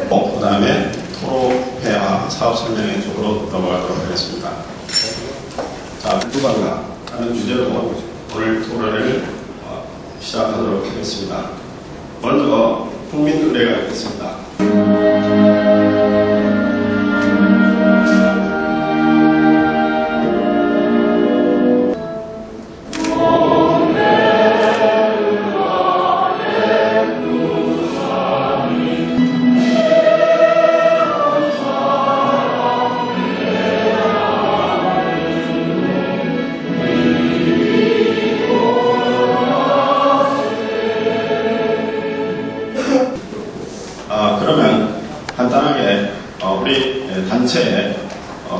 그 다음에 토로회와 사업 설명회 쪽으로 넘어가도록 하겠습니다. 자, 누가가 하는 주제로 오늘 토론회를 시작하도록 하겠습니다. 먼저 국민 의뢰가 있겠습니다. 그러면 간단하게 우리 단체의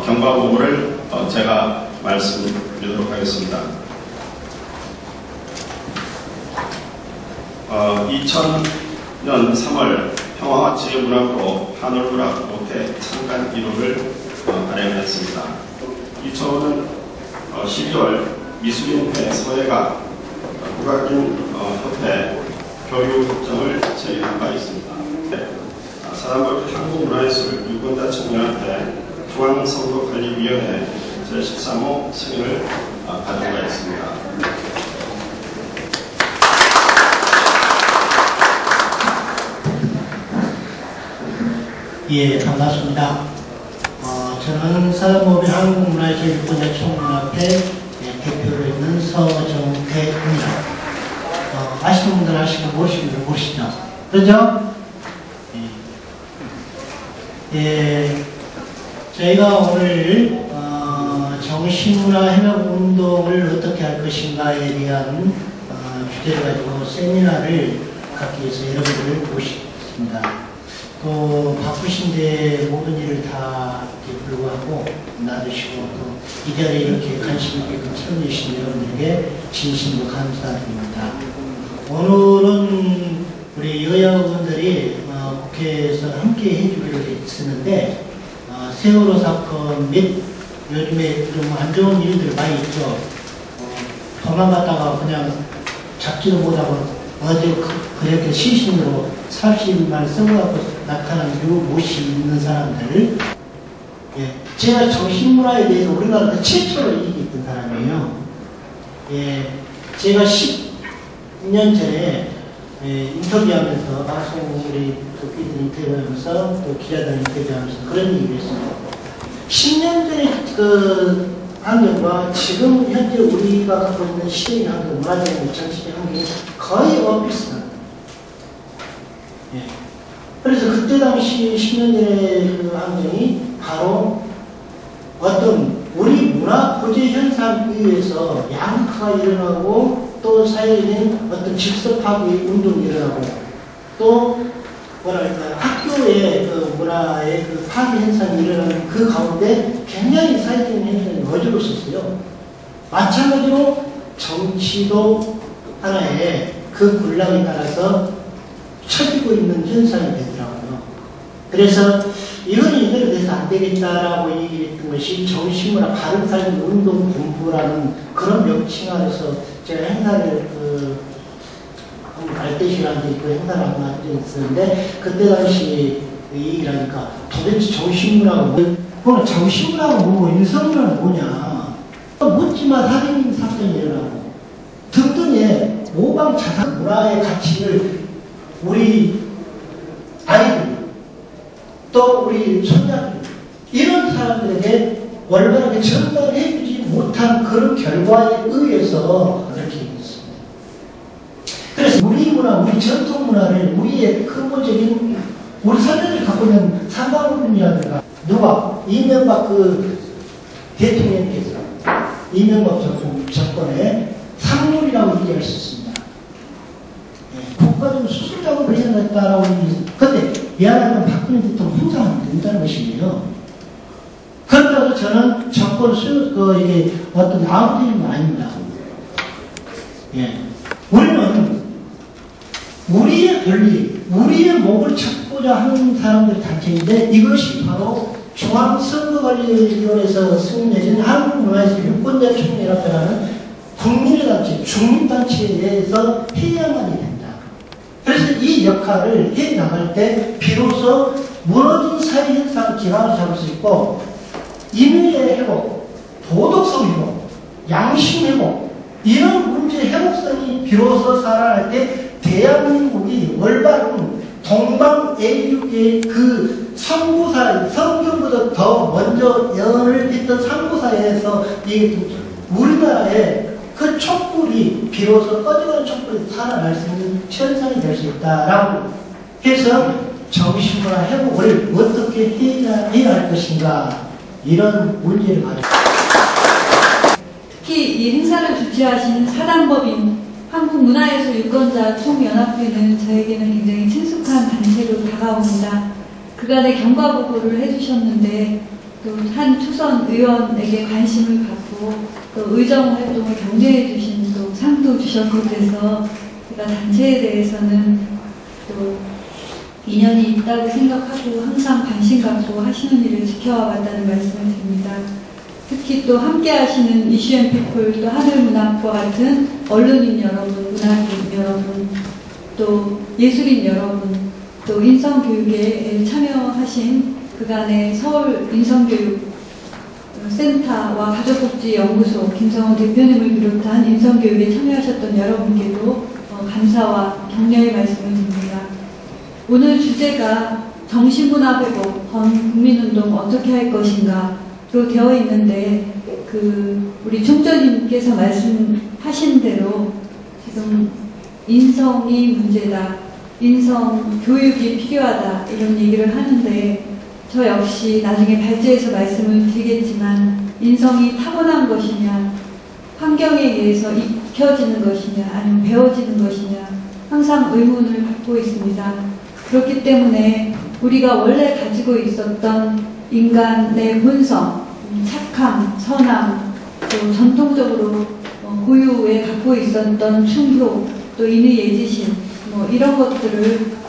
경과보고를 제가 말씀드리도록 하겠습니다. 2000년 3월 평화지휘문학으로 한올문학 목회 창간 1호를 발행했습니다. 2005년 12월 미술인회 서예가 국악인 협회 교육협정을 체결한 바 있습니다. 사단법인 한국문화예술 유권자청년회 중앙선거관리위원회 제13호 승인을 받은 바 있습니다. 예, 반갑습니다. 저는 사단법인 한국문화예술 유권자청년회 대표로 있는 서정태입니다. 아시는 분들 아시고 모르시는 분들 모르시죠? 그렇죠? 예, 저희가 오늘 정신문화 해명운동을 어떻게 할 것인가에 대한 주제를 가지고 세미나를 갖기 위해서 여러분들을 모셨습니다. 또 바쁘신데 모든 일을 다 이렇게 불구하고 놔두시고 또 이 자리에 이렇게 관심 있게 참여해주신 여러분들에게 진심으로 감사드립니다. 오늘은 우리 여야 의원들이 국회에서 함께 해주기로 했었는데 세월호 사건 및 요즘에 좀 안 좋은 일들 많이 있죠. 도망갔다가 그냥 잡지도 못하고 어제 그렇게 시신으로 40일만 써갖고 나타난 못이 있는 사람들. 예, 제가 정신문화에 대해서 우리나라 최초로 얘기했던 사람이에요. 예, 제가 10년 전에 인터뷰하면서 방송 우리 도끼들 인터뷰하면서 또 기자들 인터뷰하면서 그런 얘기를 했습니다. 10년 전에 그 환경과 지금 현재 우리가 갖고 있는 시대의 환경, 문화적인 정치적 환경이 거의 비슷합니다. 예. 그래서 그때 당시 10년 전의 그 환경이 바로 어떤 우리 문화 고제 현상에 의해서 양극화가 일어나고 또 사회적인 어떤 질서 파괴 운동이 일어나고 또 뭐랄까 학교의 그 문화의 그 파괴 현상이 일어나는 그 가운데 굉장히 사회적인 현상이 어지러웠었어요. 마찬가지로 정치도 하나의 그 군락에 따라서 처지고 있는 현상이 되더라고요. 그래서 이건 이대로 돼서 안 되겠다라고 얘기했던 것이 정신문화 바른삶 운동 본부라는 그런 명칭 아래서 제가 행사를 갈대시라는 데 있고 행사를 한번 한 적이 있었는데 그때 당시 얘기를 하니까 도대체 정신문화가 뭐냐, 정신문화가 뭐고 인성문화는 뭐냐, 묻지마 살인 사건이 일어나고 등등의 모방 자산 문화의 가치를 우리 아이들 또 우리 손자들 이런 사람들에게 올바르게 전달해주지 못한 그런 결과에 의해서 그렇게 했습니다. 그래서 우리 문화, 우리 전통 문화를 우리의 근본적인 우리 사람들이 갖고 있는 상관론이라든가 누가 이명박 그 대통령께서 이명박 정권의 상론이라고 얘기할 수 있습니다. 국가적으로 수술작업을 해야 했다라고 얘기했습니다. 그런데 미안하면 박근혜 대통령 혼자 하면 된다는 것이에요. 그렇다고 저는 정권 이게 어떤 아웃되는 건 아닙니다. 예. 우리는 우리의 권리, 우리의 목을 찾고자 하는 사람들의 단체인데 이것이 바로 중앙선거관리위원회에서 승인해진 한국문화예술 유권자총연합회라는 국민의 단체, 중립단체에 대해서 해야만이 된다. 그래서 이 역할을 해 나갈 때 비로소 무너진 사회 현상 기반을 잡을 수 있고 인의의 회복, 도덕성 회복, 양심 회복 이런 문제 회복성이 비로소 살아날 때 대한민국이 올바른 동방애륙의 그 선구사, 성경보다 더 먼저 연을 빚던 선구사에서 이 우리나라의 그 촛불이 비로소 꺼져가는 촛불이 살아날 수 있는 현상이 될 수 있다라고 해서 정신문화 회복을 어떻게 해야 할 것인가 이런 문제를 가지고 특히 이 행사를 주최하신 사단법인 한국문화예술 유권자 총연합회는 저에게는 굉장히 친숙한 단체로 다가옵니다. 그간의 경과보고를 해주셨는데 또 한 초선 의원에게 관심을 갖고 또 의정활동을 격려해 주신 또 상도 주셨고 그래서 제가 단체에 대해서는 또 인연이 있다고 생각하고 항상 관심 갖고 하시는 일을 지켜와 봤다는 말씀을 드립니다. 특히 또 함께 하시는 이슈앤피플 또 하늘문학과 같은 언론인 여러분, 문학인 여러분, 또 예술인 여러분, 또 인성교육에 참여하신 그간의 서울 인성교육센터와 가족복지연구소 김성원 대표님을 비롯한 인성교육에 참여하셨던 여러분께도 감사와 격려의 말씀을 드립니다. 오늘 주제가 정신문화 회복, 범국민운동 어떻게 할 것인가로 되어 있는데 우리 총장님께서 말씀하신 대로 지금 인성이 문제다, 인성 교육이 필요하다 이런 얘기를 하는데 저 역시 나중에 발제해서 말씀을 드리겠지만 인성이 타고난 것이냐 환경에 의해서 익혀지는 것이냐 아니면 배워지는 것이냐 항상 의문을 갖고 있습니다. 그렇기 때문에 우리가 원래 가지고 있었던 인간의 본성, 착함, 선함, 또 전통적으로 고유에 갖고 있었던 충효, 또 인의 예지심 이런 것들을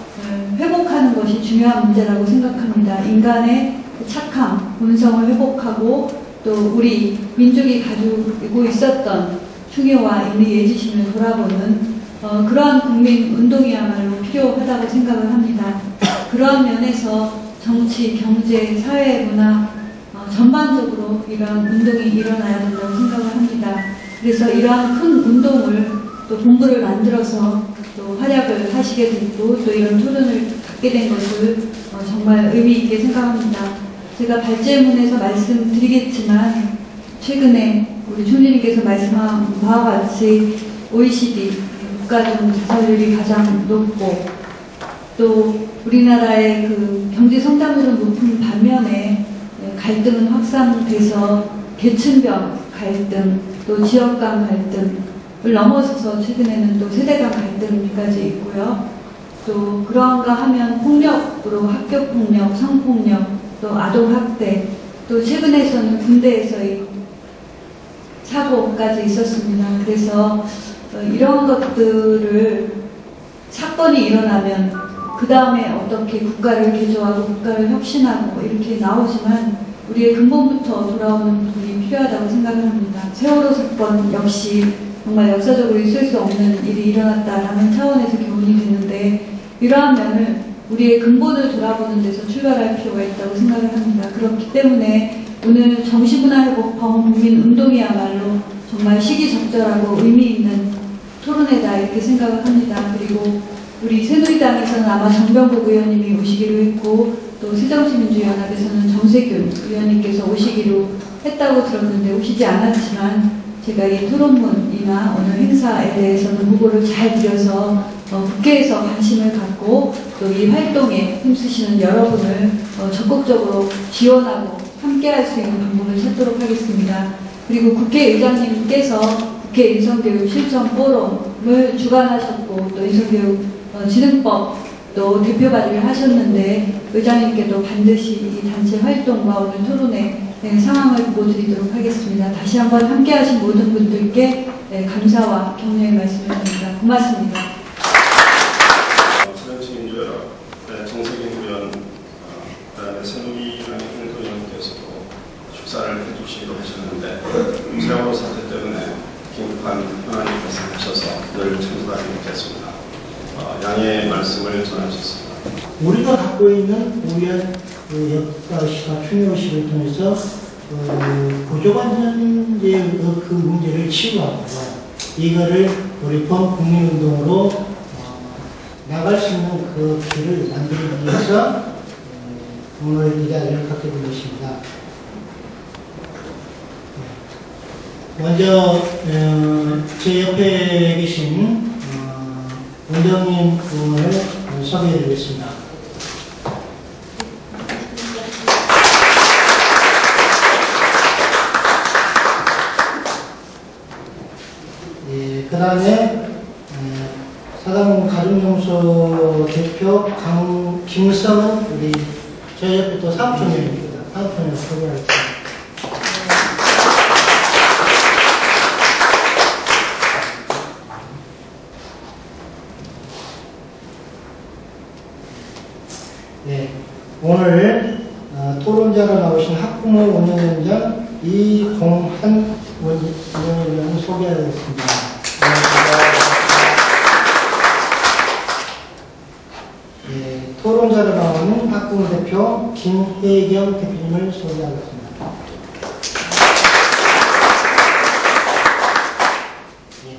회복하는 것이 중요한 문제라고 생각합니다. 인간의 착함, 본성을 회복하고 또 우리 민족이 가지고 있었던 충효와 인의 예지심을 돌아보는 그러한 국민 운동이야말로 필요하다고 생각을 합니다. 그러한 면에서 정치, 경제, 사회, 문화 전반적으로 이러한 운동이 일어나야 된다고 생각을 합니다. 그래서 이러한 큰 운동을 또 본부를 만들어서 또 활약을 하시게 됐고 또 이런 토론을 갖게 된 것을 정말 의미 있게 생각합니다. 제가 발제문에서 말씀드리겠지만 최근에 우리 총리님께서 말씀한 바와 같이 OECD 국가 중 자살률이 가장 높고 또 우리나라의 그 경제 성장률은 높은 반면에 갈등은 확산돼서 계층별 갈등 또 지역 간 갈등을 넘어서서 최근에는 또 세대 간 갈등까지 있고요. 또 그러한가 하면 폭력으로 학교 폭력, 성폭력, 또 아동 학대, 또 최근에서는 군대에서의 사고까지 있었습니다. 그래서 이런 것들을 사건이 일어나면 그 다음에 어떻게 국가를 개조하고 국가를 혁신하고 이렇게 나오지만 우리의 근본부터 돌아오는 부분이 필요하다고 생각을 합니다. 세월호 사건 역시 정말 역사적으로 있을 수 없는 일이 일어났다라는 차원에서 교훈이 되는데 이러한 면을 우리의 근본을 돌아보는 데서 출발할 필요가 있다고 생각을 합니다. 그렇기 때문에 오늘 정신문화회복 범국민운동이야말로 정말 시기적절하고 의미 있는 토론회다 이렇게 생각을 합니다. 그리고 우리 새누리당에서는 아마 정병국 의원님이 오시기로 했고 또 새정치민주연합에서는 정세균 의원님께서 오시기로 했다고 들었는데 오시지 않았지만 제가 이 토론문이나 오늘 행사에 대해서는 후보를 잘 드려서 국회에서 관심을 갖고 또 이 활동에 힘쓰시는 여러분을 적극적으로 지원하고 함께할 수 있는 방법을 찾도록 하겠습니다. 그리고 국회의장님께서 국회 인성교육 실천 포럼을 주관하셨고 또 인성교육 진흥법도 대표 발의를 하셨는데 의장님께도 반드시 이 단체 활동과 오늘 토론회 상황을 보고드리도록 하겠습니다. 다시 한번 함께하신 모든 분들께 감사와 격려의 말씀을 드립니다. 고맙습니다. 새정치민주연합 정세균 의원, 그다음에 새누리당의 홍도 의원께서도 축사를 해주시기로 하셨는데 세월호 사태 때문에 긴급한 현안이 발생하셔서 늘 참석하지 못했습니다. 양해의 말씀을 전하셨습니다. 우리가 갖고 있는 우연 역사의식과 충의의식을 통해서 보조관전제의 그 문제를 치유하고 이거를 우리 범국민운동으로 나갈 수 있는 그 길을 만들기 위해서 오늘 이 자리를 갖게 된 것입니다. 먼저 제 옆에 계신 원장님 분을 소개해드리겠습니다. 그 다음에 사당 가정연구소 대표 김성은 우리 저희 옆에 또 사무총장입니다. 사무총장 소개하겠습니다. 네, 오늘 토론자로 나오신 학부모 운영위원장 이공한 운영위원장을 소개하겠습니다. 네, 토론자로 나오는 학부모 대표 김혜경 대표님을 소개하겠습니다. 네,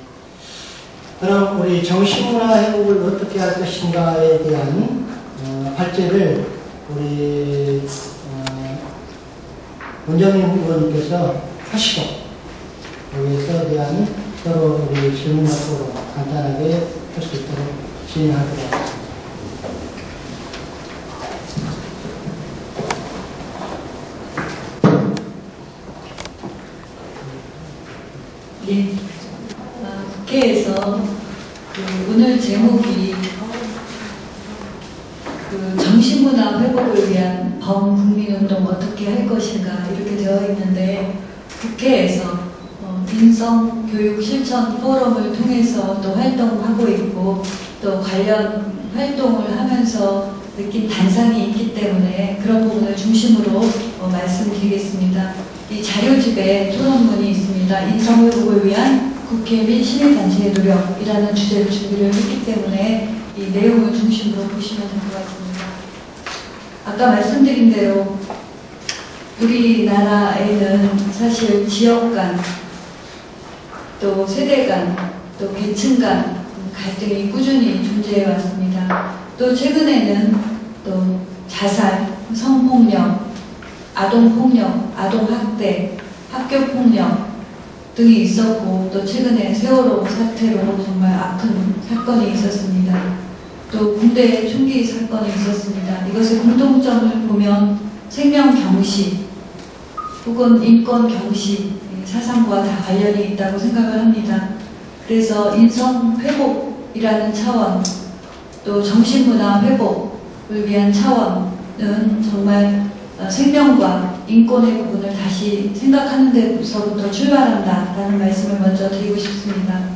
그럼 우리 정신문화 회복을 어떻게 할 것인가에 대한 발제를 우리 원장님 의원님께서 하시고 여기에 대한 서로 우리 질문하고 간단하게 할 수 있도록 진행하도록 하겠습니다. 네, 국회에서 오늘 제목이 정신문화 회복을 위한 범국민운동 어떻게 할 것인가 이렇게 되어 있는데 국회에서 인성교육실천 포럼을 통해서 또 활동하고 있고 또 관련 활동을 하면서 느낀 단상이 있기 때문에 그런 부분을 중심으로 말씀드리겠습니다. 이 자료집에 토론문이 있습니다. 인성회복을 위한 국회 및 시민단체의 노력이라는 주제를 준비를 했기 때문에 이 내용을 중심으로 보시면 될 것 같습니다. 아까 말씀드린 대로 우리나라에는 사실 지역 간, 또 세대 간, 또 계층 간 갈등이 꾸준히 존재해 왔습니다. 또 최근에는 또 자살, 성폭력, 아동폭력, 아동학대, 학교폭력 등이 있었고 또 최근에 세월호 사태로 정말 아픈 사건이 있었습니다. 또 군대 총기 사건이 있었습니다. 이것의 공통점을 보면 생명 경시 혹은 인권 경시 사상과 다 관련이 있다고 생각을 합니다. 그래서 인성 회복이라는 차원 또 정신문화 회복을 위한 차원은 정말 생명과 인권의 부분을 다시 생각하는 데서부터 출발한다라는 말씀을 먼저 드리고 싶습니다.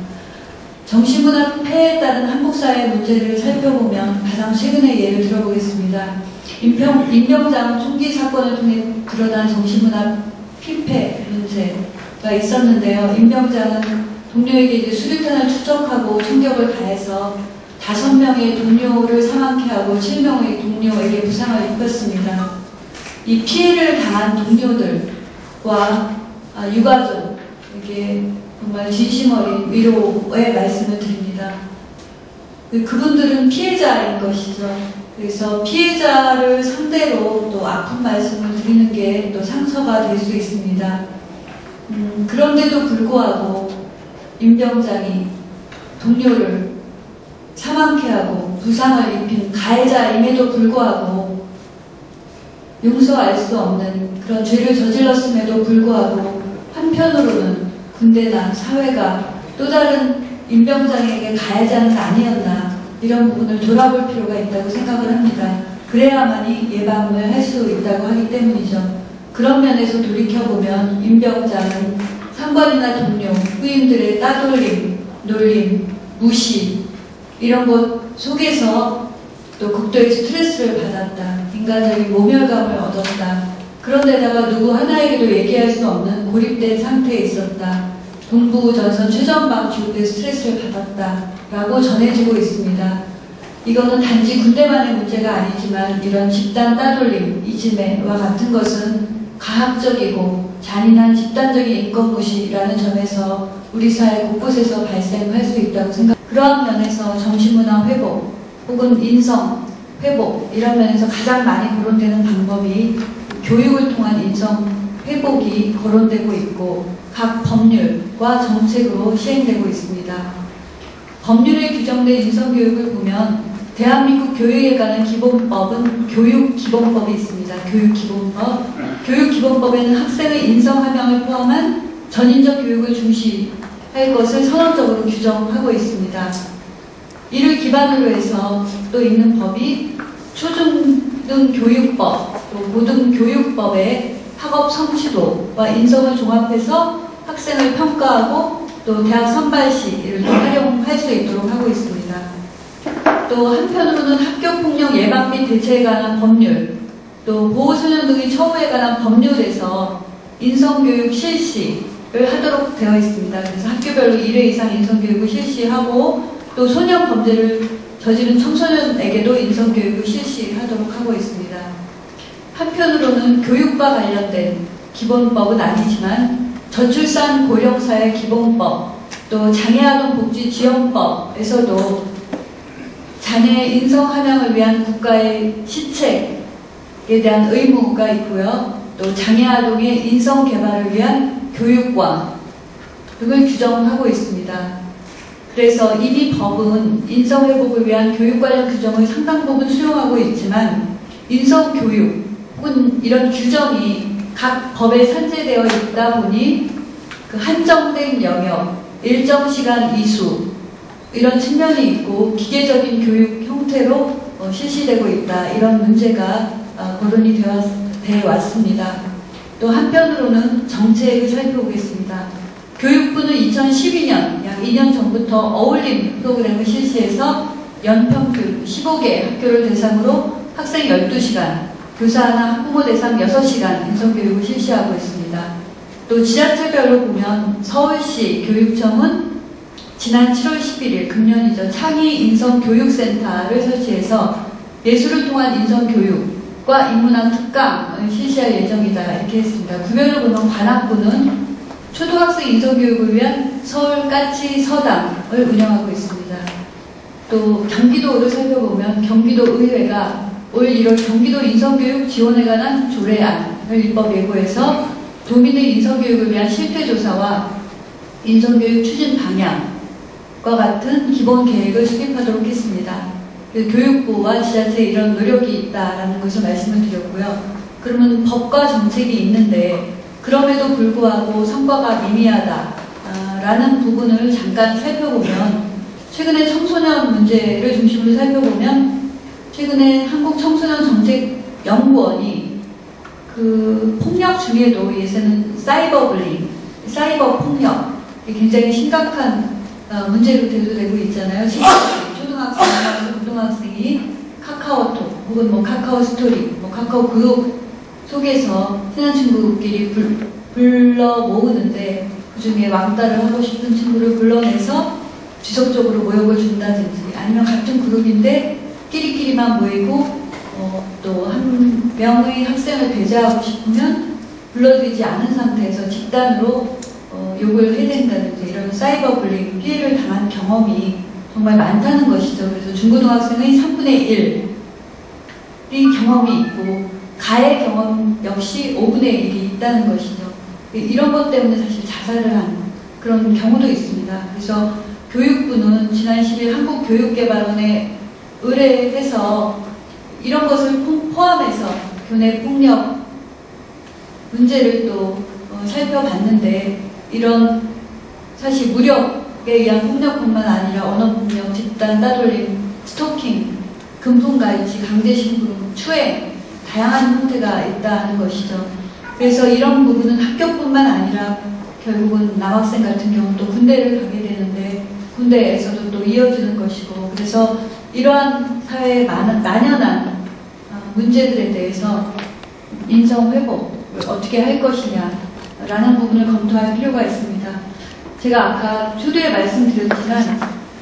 정신문화 폐해에 따른 한국사회 문제를 살펴보면 가장 최근의 예를 들어보겠습니다. 임명장 총기 사건을 통해 드러난 정신문화 피폐 문제가 있었는데요. 임명장은 동료에게 이제 수류탄을 추적하고 총격을 가해서 5명의 동료를 사망케 하고 7명의 동료에게 부상을 입혔습니다. 이 피해를 당한 동료들과 유가족에게 정말 진심 어린 위로의 말씀을 드립니다. 그분들은 피해자인 것이죠. 그래서 피해자를 상대로 또 아픈 말씀을 드리는 게 또 상처가 될 수 있습니다. 그런데도 불구하고 임병장이 동료를 사망케 하고 부상을 입힌 가해자임에도 불구하고 용서할 수 없는 그런 죄를 저질렀음에도 불구하고 한편으로는 군대나 사회가 또 다른 임병장에게 가해자는 아니었나 이런 부분을 돌아볼 필요가 있다고 생각을 합니다. 그래야만이 예방을 할 수 있다고 하기 때문이죠. 그런 면에서 돌이켜보면 임병장은 상관이나 동료, 후임들의 따돌림, 놀림, 무시 이런 것 속에서 또 극도의 스트레스를 받았다. 인간적인 모멸감을 얻었다. 그런데다가 누구 하나에게도 얘기할 수 없는 고립된 상태에 있었다. 동부 전선 최전방 지구대 스트레스를 받았다. 라고 전해지고 있습니다. 이거는 단지 군대만의 문제가 아니지만 이런 집단 따돌림, 이지매와 같은 것은 가학적이고 잔인한 집단적인 인권무시라는 점에서 우리 사회 곳곳에서 발생할 수 있다고 생각합니다. 그러한 면에서 정신문화 회복 혹은 인성 회복 이런 면에서 가장 많이 거론되는 방법이 교육을 통한 인성 회복이 거론되고 있고 각 법률과 정책으로 시행되고 있습니다. 법률에 규정된 인성교육을 보면 대한민국 교육에 관한 기본법은 교육기본법이 있습니다. 교육기본법. 교육기본법에는 학생의 인성함양을 포함한 전인적 교육을 중시할 것을 선언적으로 규정하고 있습니다. 이를 기반으로 해서 또 있는 법이 초중등교육법, 또 고등교육법의 학업 성취도와 인성을 종합해서 학생을 평가하고 또 대학 선발시를 활용할 수 있도록 하고 있습니다. 또 한편으로는 학교폭력 예방 및 대처에 관한 법률, 또 보호소년 등의 처우에 관한 법률에서 인성교육 실시를 하도록 되어 있습니다. 그래서 학교별로 1회 이상 인성교육을 실시하고 또 소년 범죄를 저지른 청소년에게도 인성교육을 실시하도록 하고 있습니다. 한편으로는 교육과 관련된 기본법은 아니지만 저출산 고령사회 기본법, 또 장애아동복지지원법에서도 자녀의 인성함양을 위한 국가의 시책에 대한 의무가 있고요. 또 장애아동의 인성개발을 위한 교육과 등을 규정하고 있습니다. 그래서 이미 법은 인성회복을 위한 교육 관련 규정을 상당 부분 수용하고 있지만 인성교육 혹은 이런 규정이 각 법에 산재되어 있다 보니 그 한정된 영역, 일정 시간 이수 이런 측면이 있고 기계적인 교육 형태로 실시되고 있다. 이런 문제가 거론이 되어 왔습니다. 또 한편으로는 정책을 살펴보겠습니다. 교육부는 2012년, 약 2년 전부터 어울림 프로그램을 실시해서 연평균 15개 학교를 대상으로 학생 12시간, 교사 하나 학부모 대상 6시간 인성교육을 실시하고 있습니다. 또 지자체별로 보면 서울시 교육청은 지난 7월 11일 금년이죠. 창의 인성교육센터를 설치해서 예술을 통한 인성교육과 인문학 특강을 실시할 예정이다. 이렇게 했습니다. 구별로 보면 관악구는 초등학생 인성교육을 위한 서울까치 서당을 운영하고 있습니다. 또 경기도를 살펴보면 경기도의회가 올 1월 경기도 인성교육 지원에 관한 조례안을 입법 예고해서 도민의 인성교육을 위한 실태조사와 인성교육 추진 방향과 같은 기본 계획을 수립하도록 했습니다. 교육부와 지자체에 이런 노력이 있다라는 것을 말씀을 드렸고요. 그러면 법과 정책이 있는데 그럼에도 불구하고 성과가 미미하다라는 부분을 잠깐 살펴보면 최근에 청소년 문제를 중심으로 살펴보면 최근에 한국청소년정책연구원이 그 폭력 중에도 예전에는 사이버블링, 사이버 폭력 굉장히 심각한 문제로 대두되고 있잖아요. 초등학생이나 고등학생이 카카오톡 혹은 뭐 카카오 스토리, 뭐 카카오 그룹 속에서 친한 친구끼리 불러 모으는데 그 중에 왕따를 하고 싶은 친구를 불러내서 지속적으로 모욕을 준다든지 아니면 같은 그룹인데 끼리끼리만 모이고 또 한 명의 학생을 배제하고 싶으면 불러들이지 않은 상태에서 집단으로 욕을 해댄다든지 이런 사이버 불링 피해를 당한 경험이 정말 많다는 것이죠. 그래서 중고등학생의 3분의 1이 경험이 있고 가해 경험 역시 5분의 1이 있다는 것이죠. 이런 것 때문에 사실 자살을 한 그런 경우도 있습니다. 그래서 교육부는 지난 10일 한국교육개발원에 의뢰해서 이런 것을 포함해서 교내 폭력 문제를 또 살펴봤는데 이런 사실 무력에 의한 폭력뿐만 아니라 언어폭력, 집단 따돌림, 스토킹, 금품갈취, 강제심부름, 추행 다양한 형태가 있다는 것이죠. 그래서 이런 부분은 학교뿐만 아니라 결국은 남학생 같은 경우는 또 군대를 가게 되는데 군대에서도 또 이어지는 것이고 그래서 이러한 사회의 만연한 문제들에 대해서 인성회복을 어떻게 할 것이냐라는 부분을 검토할 필요가 있습니다. 제가 아까 초두에 말씀드렸지만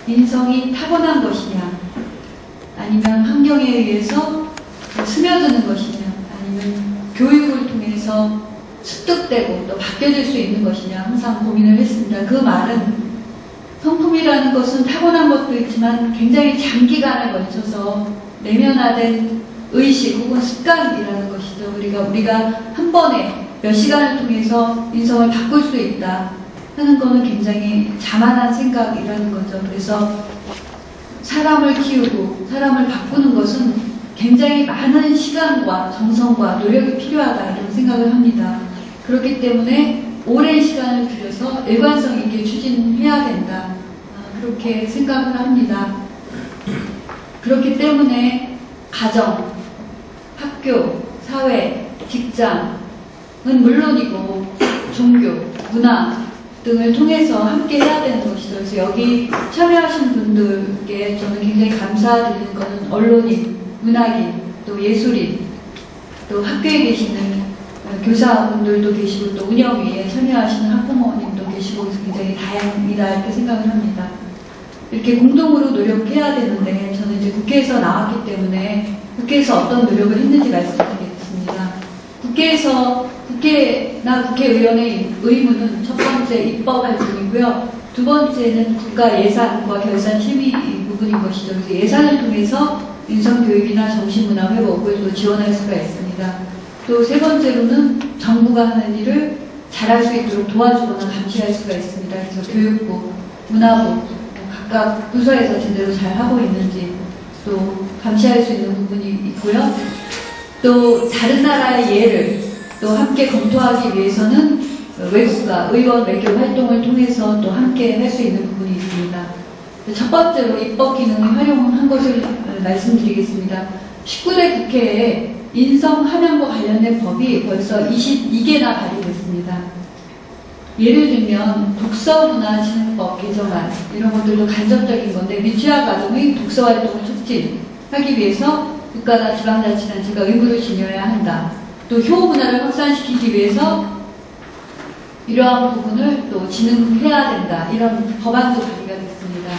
인성이 타고난 것이냐 아니면 환경에 의해서 스며드는 것이냐, 아니면 교육을 통해서 습득되고 또 바뀌어질 수 있는 것이냐 항상 고민을 했습니다. 그 말은 성품이라는 것은 타고난 것도 있지만 굉장히 장기간을 거쳐서 내면화된 의식 혹은 습관이라는 것이죠. 우리가 한 번에 몇 시간을 통해서 인성을 바꿀 수 있다 하는 것은 굉장히 자만한 생각이라는 거죠. 그래서 사람을 키우고 사람을 바꾸는 것은 굉장히 많은 시간과 정성과 노력이 필요하다 이런 생각을 합니다. 그렇기 때문에 오랜 시간을 들여서 일관성 있게 추진해야 된다. 그렇게 생각을 합니다. 그렇기 때문에 가정, 학교, 사회, 직장은 물론이고 종교, 문화 등을 통해서 함께 해야 되는 것이죠. 그래서 여기 참여하신 분들께 저는 굉장히 감사드리는 것은 언론인, 문학인, 또 예술인, 또 학교에 계시는 교사분들도 계시고 또 운영위에 참여하시는 학부모님도 계시고 그래서 굉장히 다행이다 이렇게 생각을 합니다. 이렇게 공동으로 노력해야 되는데 저는 이제 국회에서 나왔기 때문에 국회에서 어떤 노력을 했는지 말씀드리겠습니다. 국회나 국회의원의 의무는 첫 번째 입법 활동이고요. 두 번째는 국가 예산과 결산 심의 부분인 것이죠. 그래서 예산을 통해서 인성교육이나 정신문화 회복을 또 지원할 수가 있습니다. 또 세 번째로는 정부가 하는 일을 잘할 수 있도록 도와주거나 감시할 수가 있습니다. 그래서 교육부, 문화부, 각각 부서에서 제대로 잘하고 있는지 또 감시할 수 있는 부분이 있고요. 또 다른 나라의 예를 또 함께 검토하기 위해서는 외국과 의원 외교 활동을 통해서 또 함께 할 수 있는 부분이 있습니다. 첫 번째로 입법 기능을 활용한 것을 말씀드리겠습니다. 19대 국회에 인성함양과 관련된 법이 벌써 22개나 발의됐습니다. 예를 들면 독서문화진흥법 개정안 이런 것들도 간접적인 건데 미취학 아동의 독서활동을 촉진하기 위해서 국가나 지방자치단체가 의무를 지녀야 한다. 또 효문화를 확산시키기 위해서 이러한 부분을 또 진흥해야 된다. 이런 법안도 발의가 됐습니다.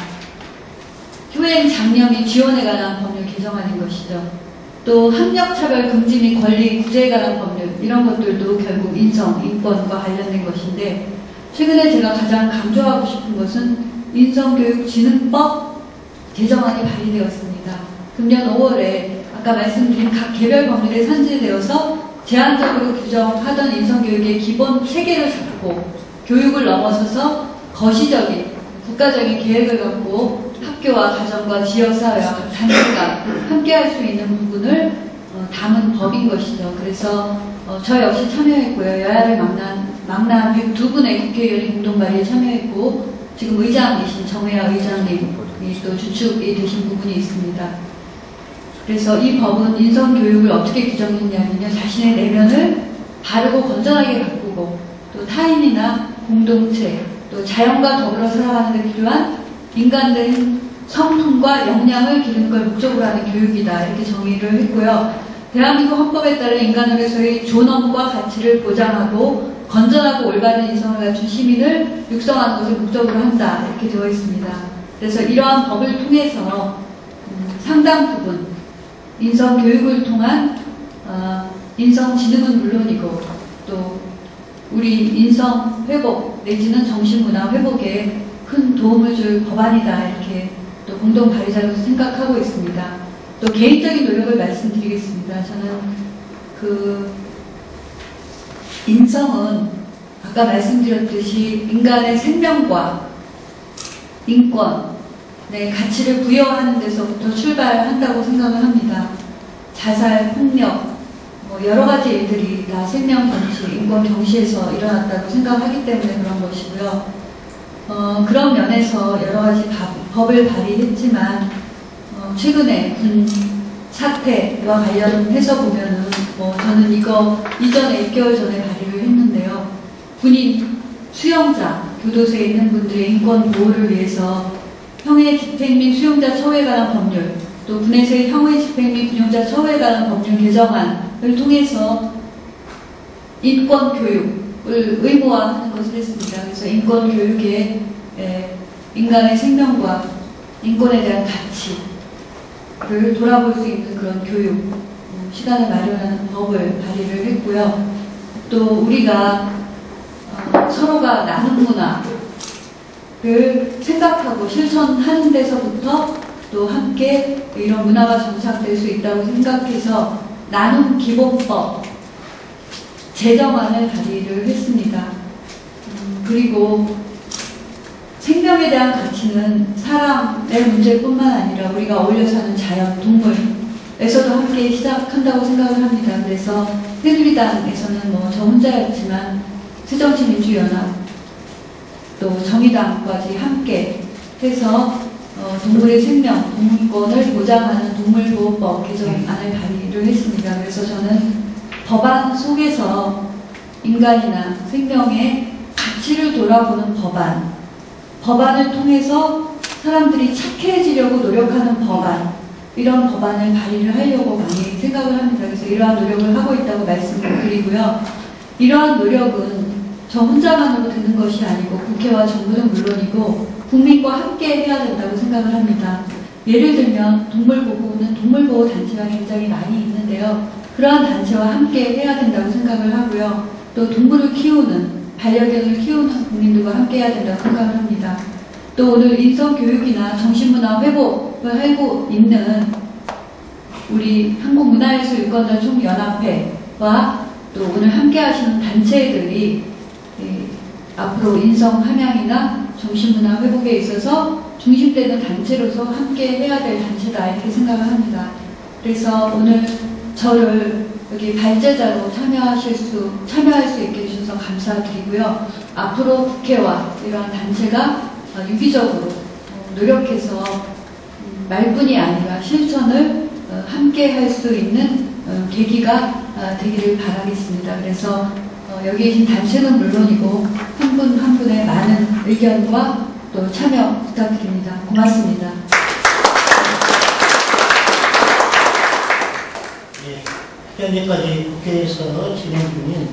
효행 장려 및 지원에 관한 법률 개정안인 것이죠. 또 학력차별 금지 및 권리 구제에 관한 법률 이런 것들도 결국 인성, 인권과 관련된 것인데 최근에 제가 가장 강조하고 싶은 것은 인성교육진흥법 개정안이 발의되었습니다. 금년 5월에 아까 말씀드린 각 개별 법률에 산재되어서 제한적으로 규정하던 인성교육의 기본 체계를 잡고 교육을 넘어서서 거시적인 국가적인 계획을 갖고 학교와 가정과 지역사회와 각 단체가 함께할 수 있는 부분을 담은 법인 것이죠. 그래서 저 역시 참여했고요. 여야를 망라한 102분의 국회의원이 공동 발의에 참여했고 지금 의장이신 정혜아 의장님이 또 주축이 되신 부분이 있습니다. 그래서 이 법은 인성교육을 어떻게 규정했냐면요. 자신의 내면을 바르고 건전하게 바꾸고 또 타인이나 공동체 또 자연과 더불어 살아가는 데 필요한 인간된 성품과 역량을 기르는 걸 목적으로 하는 교육이다. 이렇게 정의를 했고요. 대한민국 헌법에 따른 인간으로서의 존엄과 가치를 보장하고 건전하고 올바른 인성을 갖춘 시민을 육성하는 것을 목적으로 한다. 이렇게 되어 있습니다. 그래서 이러한 법을 통해서 상당 부분 인성교육을 통한 인성지능은 물론이고 또 우리 인성회복 내지는 정신문화 회복에 큰 도움을 줄 법안이다. 이렇게 또 공동 발의자로서 생각하고 있습니다. 또 개인적인 노력을 말씀드리겠습니다. 저는 인성은 아까 말씀드렸듯이 인간의 생명과 인권의 가치를 부여하는 데서부터 출발한다고 생각을 합니다. 자살, 폭력, 여러 가지 일들이 다 생명 경시, 인권 경시에서 일어났다고 생각하기 때문에 그런 것이고요. 그런 면에서 여러 가지 법을 발의했지만 최근에 군 사태와 관련해서 보면은 저는 이거 이전에 6개월 전에 발의를 했는데요. 군인 수용자, 교도소에 있는 분들의 인권 보호를 위해서 형의 집행 및 수용자 처우에 관한 법률, 또 군에서의 형의 집행 및 군용자 처우에 관한 법률 개정안을 통해서 인권 교육을 의무화하는 것을 했습니다. 그래서 인권 교육에 인간의 생명과 인권에 대한 가치, 돌아볼 수 있는 그런 교육 시간을 마련하는 법을 발의를 했고요. 또 우리가 서로가 나눔 문화를 생각하고 실천하는 데서부터 또 함께 이런 문화가 정착될 수 있다고 생각해서 나눔 기본법 제정안을 발의를 했습니다. 그리고 생명에 대한 가치는 사람의 문제뿐만 아니라 우리가 어울려 사는 자연, 동물에서도 함께 시작한다고 생각을 합니다. 그래서 새누리당에서는 저 혼자였지만 새정치민주연합 또 정의당까지 함께 해서 동물의 생명, 동물권을 보장하는 동물보호법 개정안을 발의를 했습니다. 그래서 저는 법안 속에서 인간이나 생명의 가치를 돌아보는 법안을 통해서 사람들이 착해지려고 노력하는 법안, 이런 법안을 발의를 하려고 많이 생각을 합니다. 그래서 이러한 노력을 하고 있다고 말씀을 드리고요. 이러한 노력은 저 혼자만으로 되는 것이 아니고 국회와 정부는 물론이고 국민과 함께 해야 된다고 생각을 합니다. 예를 들면 동물보호는 동물보호 단체가 굉장히 많이 있는데요. 그러한 단체와 함께 해야 된다고 생각을 하고요. 또 동물을 키우는, 반려견을 키우는 국민들과 함께 해야 된다고 생각을 합니다. 또 오늘 인성교육이나 정신문화 회복을 하고 있는 우리 한국문화예술유권자 총연합회와 또 오늘 함께 하시는 단체들이 앞으로 인성 함양이나 정신문화 회복에 있어서 중심되는 단체로서 함께 해야 될 단체다, 이렇게 생각을 합니다. 그래서 오늘 저를 여기 발제자로 참여할 수 있게 해주셔서 감사드리고요. 앞으로 국회와 이러한 단체가 유기적으로 노력해서 말뿐이 아니라 실천을 함께 할 수 있는 계기가 되기를 바라겠습니다. 그래서 여기 계신 단체는 물론이고 한 분 한 분의 많은 의견과 또 참여 부탁드립니다. 고맙습니다. 현재까지 국회에서 진행 중인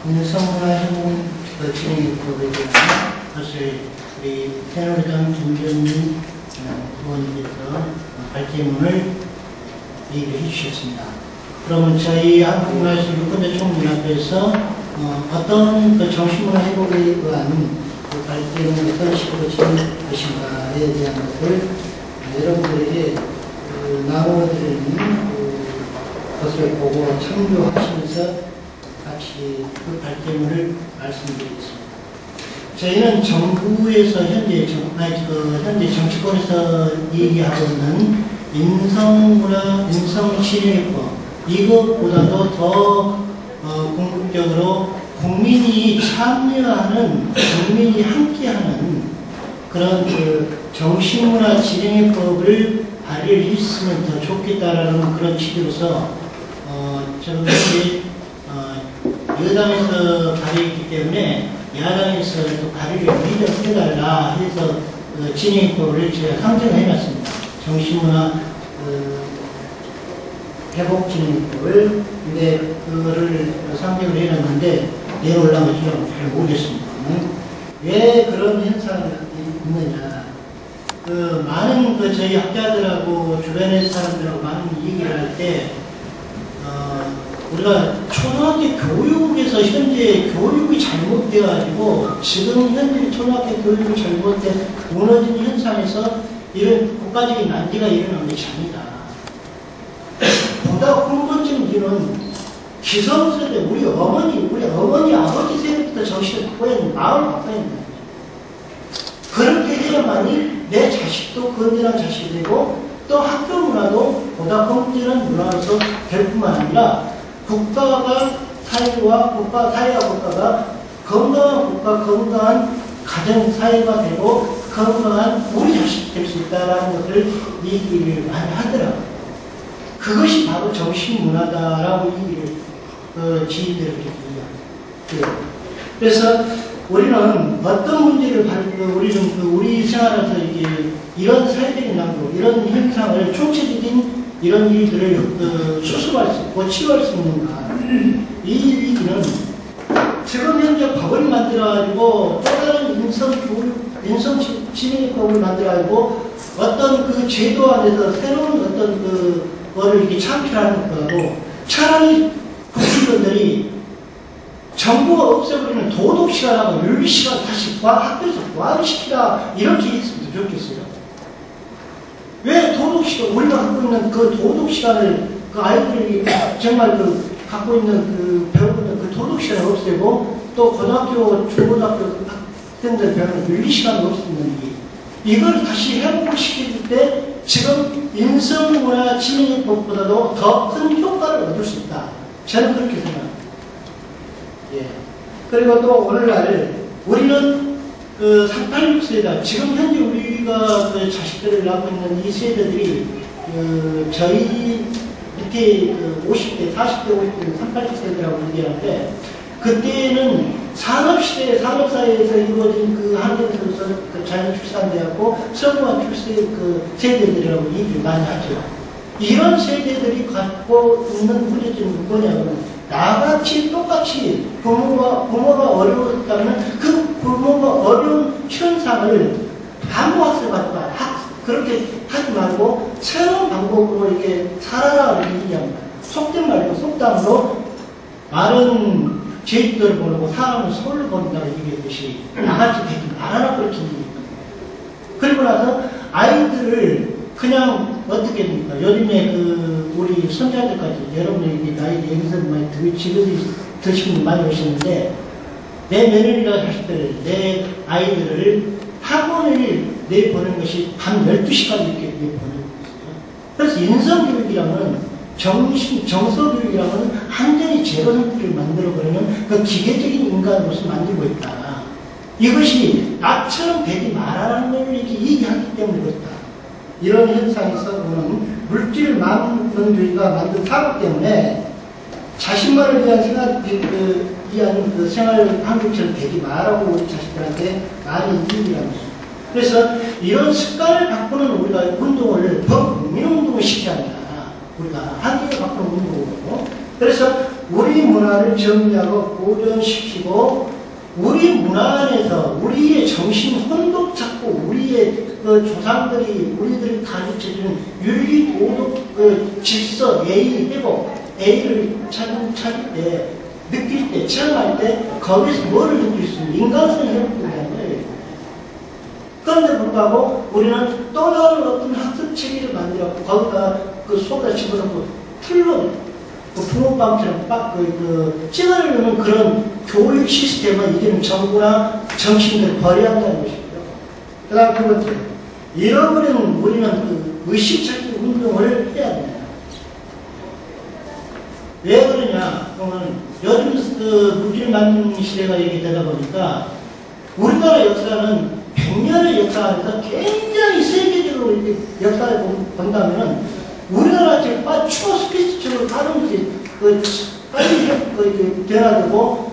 인성문화회복 진행법에 대한 것을 우리 새누리당 김정민 의원님께서 발제문을 얘기를 해주셨습니다. 그러면 저희 한국문화예술유권자 총연합회에서 어떤 정신문화 회복에 의한 발제문을 어떤 식으로 진행할 것인가에 대한 것을 여러분들에게 나눠드리는 것을 보고 참조하시면서 같이 그 발제문을 말씀드리겠습니다. 저희는 정부에서 현재 정치권에서 얘기하고 있는 인성문화, 인성치료법, 이것보다도 더 궁극적으로 국민이 참여하는, 국민이 함께하는 그런 정신문화 진행법을 발의를 했으면 더 좋겠다라는 그런 취지로서 저는 여당에서 발의했기 때문에 야당에서 또 발의를 미리 해달라 해서 진행법을 제가 상정해놨습니다. 정신문화 회복 진행법을. 근데 그거를 상정을 해놨는데 내놓으려면 잘 모르겠습니다. 왜 그런 현상이 있느냐. 많은 저희 학자들하고 주변의 사람들하고 많은 얘기를 할 때 우리가 초등학교 교육에서 현재 교육이 잘못돼가지고 지금 현재 초등학교 교육이 잘못돼 무너진 현상에서 이런 국가적인 난제가 일어난 것이 아니다. 보다 근본적인 이유는 기성세대 우리 어머니 아버지 세대부터 정신을 바꿔야 되는, 마음을 바꿔야 된다. 그렇게 해야만이 내 자식도 건전한 자식이 되고 또 학교 문화도 보다 건전한 문화로서 될 뿐만 아니라 국가가 사회와 국가가 건강한 국가, 건강한 가정 사회가 되고 건강한 우리 자식이 될 수 있다는 것을 얘기를 많이 하더라고요. 그것이 바로 정신문화다라고 얘기를 지인들에게 얘기합니다. 그래서 우리는 어떤 문제를 우리 생활에서 이런 사회적인 난국, 이런 현상을 총체적인 이런 일들을 수습할 수 있고 치유할 수 있는가. 이 얘기는 지금 현재 법을 만들어가지고 또 다른 인성교육, 인성치료 시민법을 만들어가지고 어떤 그 제도 안에서 새로운 어떤 그 거를 이렇게 창출하는 거고 차라리 국민들이 정부가 없애버리는 도덕 시간하고 윤리 시간 다시 학교에서 부활시키라 이렇게 했으면 좋겠어요. 왜 도덕 시간 우리가 갖고 있는 그 도덕 시간을 그 아이들이 정말 그 갖고 있는 그 배우는 그 도덕 시간을 없애고 또 고등학교, 중고등학교 학생들 배우는 윤리 시간을 없애는지 이걸 다시 회복을 시킬 때 지금 인성문화 진흥법보다도 더 큰 효과를 얻을 수 있다. 저는 그렇게 생각합니다. 예. 그리고 또 오늘날 우리는 그 386 세대, 지금 현재 우리가 그 자식들을 낳고 있는 이 세대들이 저희 밑에 그 50대, 40대, 50대, 386 세대라고 얘기하는데 그때는 산업시대, 산업사회에서 이루어진 그 환경에서 그 자연 출산되었고 성공한 출세 그 세대들이라고 얘기를 많이 하죠. 이런 세대들이 갖고 있는 문제점은 뭐냐면 나같이 똑같이 부모가 어려웠다면 그 부모가 어려운 현상을 반복학습 갖다 그렇게 하지 말고 새로운 방법으로 이렇게 살아라 얘기합니다. 속된 말고 속담으로 말은 죄짓도를 모르고 사람은 소를 본다고 얘기했듯이 나같이 되지 말아라 그렇게 얘기합니다. 그리고 나서 아이들을 그냥 어떻게 됩니까? 요즘에 그 우리 손자들까지 여러분이 나이 여기서 많이 집에서 드시는 분 많이 오시는데 내 며느리가 자식들 내 아이들을 학원을 내보내는 것이 밤 12시까지 이렇게 내보내고 있어요. 그래서 인성교육이라는 정서교육이라는 완전히 제로 상태를 만들어버리는 그 기계적인 인간으로서 만들고 있다. 이것이 나처럼 되지 말아라는 걸 이렇게 얘기하기 때문에 그렇다. 이런 현상에서 보는 물질만능주의가 만든 사고 때문에 자신만을 위한 생활, 위한 그 생활 환경처럼 되지 말라고 우리 자식들한테 많이 얘기를 합니다. 그래서 이런 습관을 바꾸는 우리가 운동을 범국민운동을 시켜야 한다. 우리가 한계를 바꾸는 운동이고 그래서 우리 문화를 정리하고 보존시키고 우리 문화 안에서 우리의 정신 혼돈 찾고 우리의 그 조상들이 우리들이 가르쳐주는 윤리, 도덕, 그 질서, 예의, 회복, A를 찾을 때, 느낄 때, 체험할 때 거기서 뭐를 느낄 수 있는 인간성이 회복된다는 거예요. 그런데 불구하고 우리는 또 다른 어떤 학습 체계를 만들었고 거기다 그 속에 집어넣고 풀로 그 붕어빵처럼 찌르려는 그런 교육 시스템을 이제는 정부나 정신들 버려야 한다는 것이죠. 그 다음 두 번째, 잃어버린 우리는 그 의식찾기 운동을 해야 됩니다. 왜 그러냐? 그러면 요즘 그 물질 만든 시대가 얘기되다 보니까 우리나라 역사는 100년의 역사 안에서 굉장히 세계적으로 이렇게 역사를 본다면은 우리나라 지금 추워 스피치처럼 하는 것이 빨리 변화되고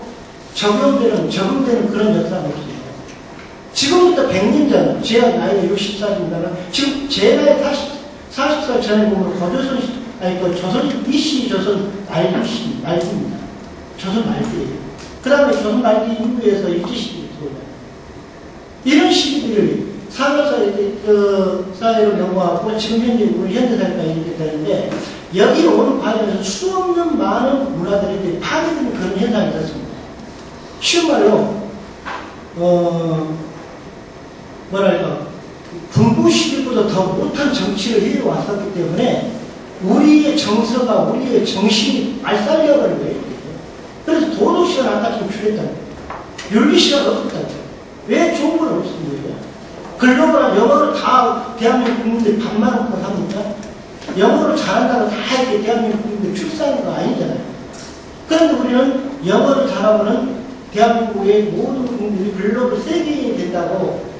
적용되는 그런 역사가 없습니다. 지금부터 100년 전, 제 나이가 60살입니다만, 지금 제 나이 40살 전에 보면 고조선, 조선, 이씨 조선 말기입니다. 조선 말기예요. 그 다음에 조선 말기 이후에서 일제시대가 들어와요. 이런 시기들을 사회로 넘어가고 지금 현재 우리 현대사회가 이렇게 되는데 여기 오는 과정에서 수없는 많은 문화들이 파괴되는 그런 현상이 있었습니다. 쉬운 말로 군부 시대보다 더 못한 정치를 해왔었기 때문에 우리의 정서가 우리의 정신이 말살려버린 거예요. 그래서 도덕시간 아까처럼 줄였다는 거예요. 윤리시간 없었다는 거예요. 왜 좋은 건 없었던 거예요? 글로벌한 영어를 다 대한민국 국민들이 반만 먹고 삽니까? 영어를 잘한다고 다 이렇게 대한민국 국민들이 출세하는 거 아니잖아요. 그런데 우리는 영어를 잘하고는 대한민국의 모든 국민들이 글로벌 세계인이 된다고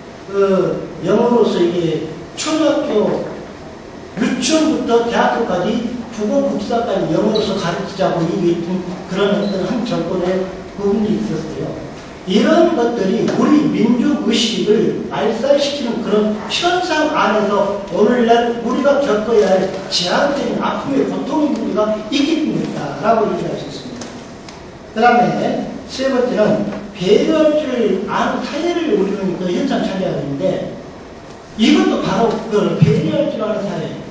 영어로서 이게 초등학교, 유치원부터 대학교까지 국어, 국사까지 영어로서 가르치자고 얘기했던 그런 어떤 한 정권의 부분이 있었어요. 이런 것들이 우리 민족의식을 말살시키는 그런 현상 안에서 오늘날 우리가 겪어야 할 제한적인 아픔의 고통의 우리가 있기 때문이다라고 얘기할 수 있습니다. 그 다음에 세 번째는 배려할 줄 아는 타의를 우리는 그 현상 차리해야 되는데 이것도 바로 그 배려할 줄 아는 사회.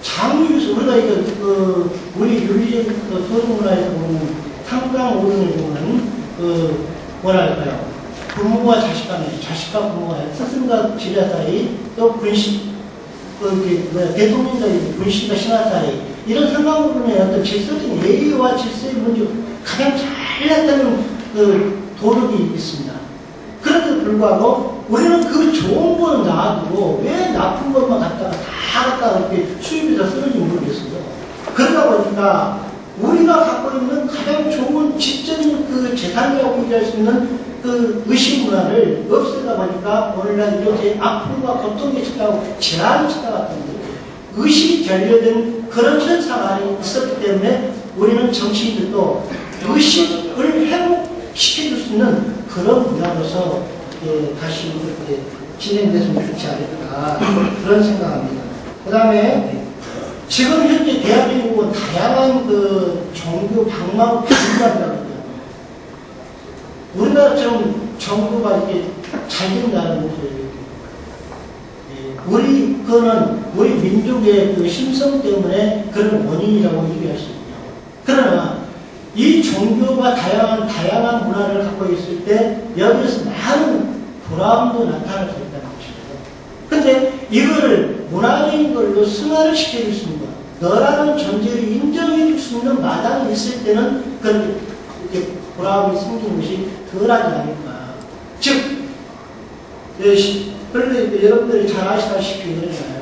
장유유서 우리가 이거 우리 윤리적 소유문화에서 보면 상당 오른을 보면 뭐랄까요? 부모와 자식 간에, 자식과 부모가 스승과 지자 사이, 또 군신, 대통령과 군신과 신하 사이, 이런 상관부분의 어떤 질서적인 예의와 질서의 문제 가장 잘 나타내는 도덕이 있습니다. 그런데도 불구하고 우리는 그 좋은 거는 놔두고 왜 나쁜 것만 갖다가 이렇게 수입해서 쓰는지 모르겠어요. 그러다 보니까 우리가 갖고 있는 가장 좋은 지적인 그 재산이라고 얘기할 수 있는 그 의식 문화를 없애다 보니까 오늘날 이렇게 아픔과 고통이 치다고 재앙이 치다 같은데 의식이 결여된 그런 현상이 있었기 때문에 우리는 정치인들도 의식을 회복시켜줄 수 있는 그런 문화로서 다시 이렇게 진행됐으면 좋지 않을까 그런 생각합니다. 그 다음에 지금 현재 대한민국은 다양한 그 종교 방망 분야입니다. 우리나라처럼 정부가 이렇게 잘 된다는 거죠. 우리 민족의 그 심성 때문에 그런 원인이라고 얘기할 수 있죠. 그러나 이 종교가 다양한 문화를 갖고 있을 때 여기에서 많은 불화음도 나타날 수 있다는 것이죠. 근데 이거를 문화적인 걸로 승화를 시켜줄 수 있는 것, 너라는 존재를 인정해 줄 수 있는 마당이 있을 때는 그렇게 이렇게 불화음이 생기는 것이 덜하지 않을까. 즉, 그런데 여러분들이 잘 아시다시피 그러잖아요.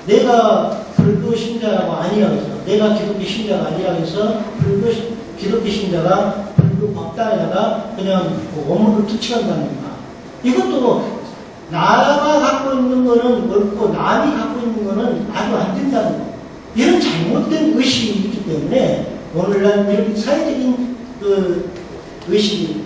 내가 불교 신자라고 아니라고 해서, 내가 기독교 신자가 아니라고 해서, 기독교 신자가 불교 법당에다가 그냥 원문을 투치한다니까. 이것도 나라가 갖고 있는 거는 옳고 남이 갖고 있는 거는 아주 안 된다는 거. 이런 잘못된 의식이 있기 때문에 오늘날 이렇게 사회적인 그 의식이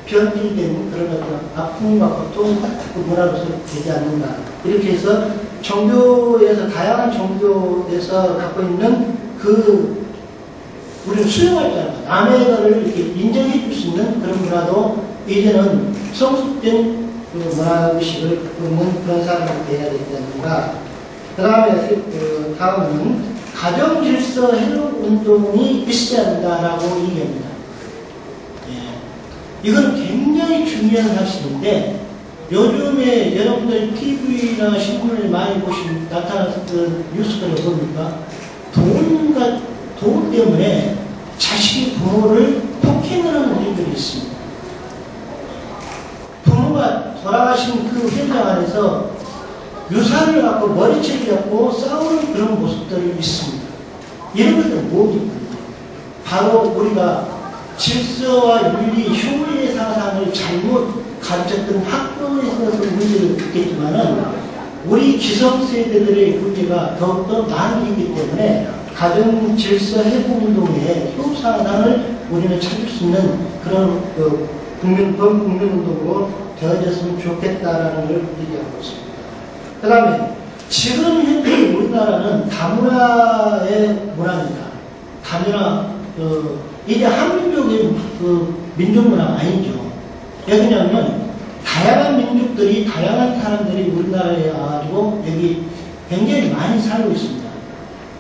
변질된 그런 어떤 아픔과 고통 그 문화로서 되지 않는다. 이렇게 해서 종교에서 다양한 종교에서 갖고 있는 그 우리는 수용할 줄 알고 남의 거를 이렇게 인정해 줄 수 있는 그런 문화도 이제는 성숙된 그 문화의식을 갖고 있는 그런 사람이 돼야 되지 않는가. 그 다음에 다음은 가정질서 회복 운동이 있어야 한다라고 얘기합니다. 이건 굉장히 중요한 사실인데 요즘에 여러분들 TV나 신문을 많이 보시면 나타났던 뉴스들을 보니까 돈 때문에 자식이 부모를 폭행을 하는 일들이 있습니다. 부모가 돌아가신 그 현장 안에서 유산을 갖고 머리채를 갖고 싸우는 그런 모습들이 있습니다. 이런 것들은 뭐입니까? 바로 우리가 질서와 윤리, 효리의 사상을 잘못 가르쳤던 학교에서 문제를 있겠지만은 우리 기성세대들의 문제가 더욱더 많이 있기 때문에 가정 질서 회복 운동의 효사상을 우리는 찾을 수 있는 그런 국민 운동으로 되어졌으면 좋겠다라는 걸 얘기하고 있습니다. 그 다음에 지금 현재 우리나라는 다문화의 문화입니다. 다문화 이제 한민족의 민족 문화가 아니죠. 왜냐하면 다양한 민족들이 다양한 사람들이 우리나라에 와가지고 여기 굉장히 많이 살고 있습니다.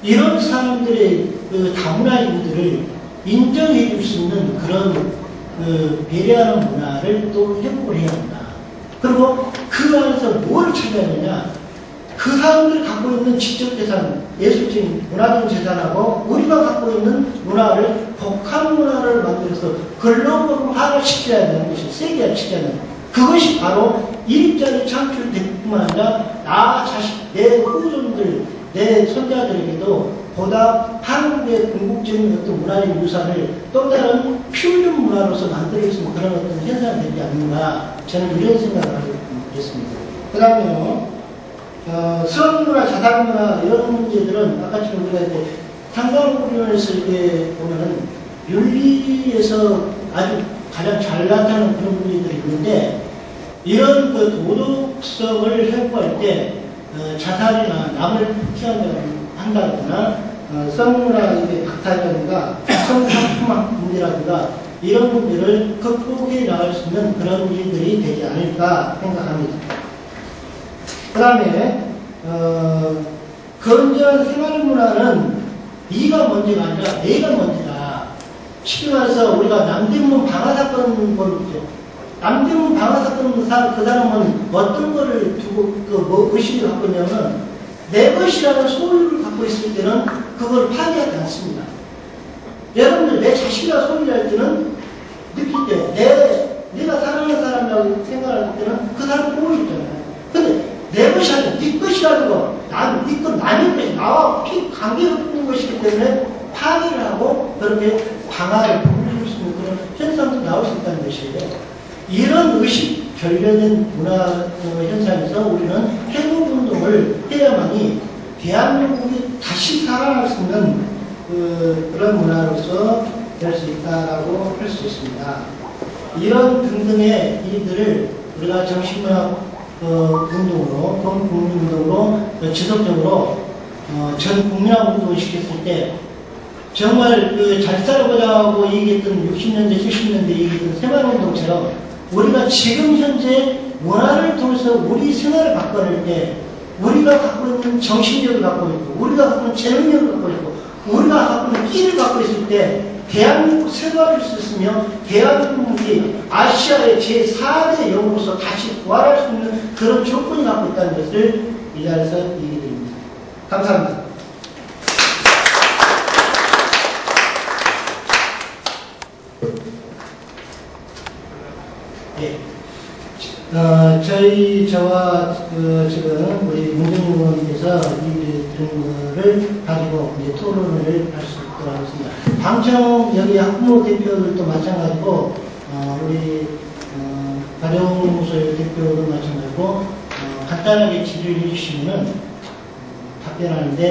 이런 사람들의 다문화인들을 인정해 줄 수 있는 그런 배려하는 문화를 또 회복을 해야 한다. 그리고 그 안에서 뭘 찾아야 되냐? 그 사람들이 갖고 있는 지적 재산, 예술적인 문화적인 재산하고 우리가 갖고 있는 문화를 복합 문화를 만들어서 글로벌화를 시켜야 되는 것이 세계화 시켜야 되는 그것이 바로 일자리 창출될 뿐만 아니라 나 자식, 내 후손들, 내 손자들에게도 보다 한국의 궁극적인 어떤 문화적 유산을 또 다른 퓨전 문화로서 만들어낼 수 있는 그런 어떤 현상이 되지 않는가 저는 이런 생각을 하고 있습니다. 그 다음에요. 수학문화, 자산문화 이런 문제들은 아까처럼 우리가 이제 상관부위원회에서 이렇게 보면은 윤리에서 아주 가장 잘 나타나는 그런 문제들이 있는데 이런 그 도덕성을 회복할 때 자살이나 남을 폭행한다거나 성문화의 박탈이라든가 성상품학 문제라든가 이런 문제를 극복해 나갈 수 있는 그런 일들이 되지 않을까 생각합니다. 그 다음에 건전 생활문화는 네가 먼저가 아니라 내가 먼저다. 쉽게 말해서 우리가 남대문 방화사건 보죠. 남대문 방화사건 그 사람은 어떤 거를 두고 뭐 의식을 갖고 있냐면 내 것이라는 소유를 갖고 있을 때는 그걸 파괴하지 않습니다. 여러분들 내 자식이라 소유를 할 때는 느낄 때 내가 사랑하는 사람이라고 생각할 때는 그 사람 보고 있잖아요. 근데 내 것이 아니라 네 것이라는 거, 네 건 남의 것이 나와 관계가 없는 것이기 때문에 파괴를 하고 그렇게 방화를 부를 수 있는 그런 현상도 나올 수 있다는 것이에요. 이런 의식 결여된 문화 현상에서 우리는 회복운동을 해야만이 대한민국이 다시 살아날 수 있는 그런 문화로서 될 수 있다라고 할 수 있습니다. 이런 등등의 일들을 우리가 정신문화 운동으로, 국민운동으로 지속적으로 전 국민화 운동을 시켰을 때 정말 잘 살아보자고 얘기했던 60년대, 70년대 얘기했던 새마을운동처럼 우리가 지금 현재 문화를 통해서 우리 생활을 바꿔낼 때 우리가 갖고 있는 정신력을 갖고 있고 우리가 갖고 있는 재능력을 갖고 있고 우리가 갖고 있는 끼를 갖고 있을 때 대한민국 생활을 수 있으며 대한민국이 아시아의 제4대 영으로서 다시 부활할 수 있는 그런 조건이 갖고 있다는 것을 이 자리에서 얘기드립니다. 감사합니다. 예. 저와 지금 우리 문정용 의원님께서 이 거를 가지고 이제 토론을 할 수 있도록 하겠습니다. 방청 여기 학부모 대표들도 마찬가지고 우리 가정무소 대표도 마찬가지고 간단하게 질의를 해주시면은 답변하는데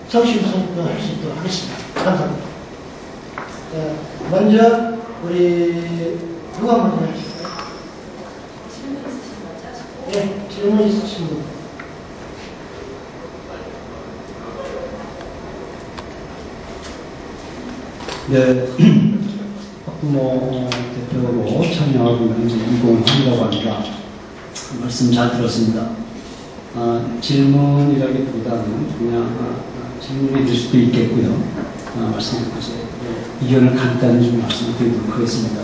성심성의할 수 있도록 하겠습니다. 감사합니다. 자, 먼저 우리 누가 먼저 하실까요? 질문 있으신 거죠? 네, 질문 있으신 분. 네, 학부모 대표로 참여하고 있는 이공환이라고 합니다. 말씀 잘 들었습니다. 질문이라기보다는 그냥 질문이 될 수도 있겠고요. 말씀해 보세요. 의견을 간단히 좀 말씀드리도록 하겠습니다.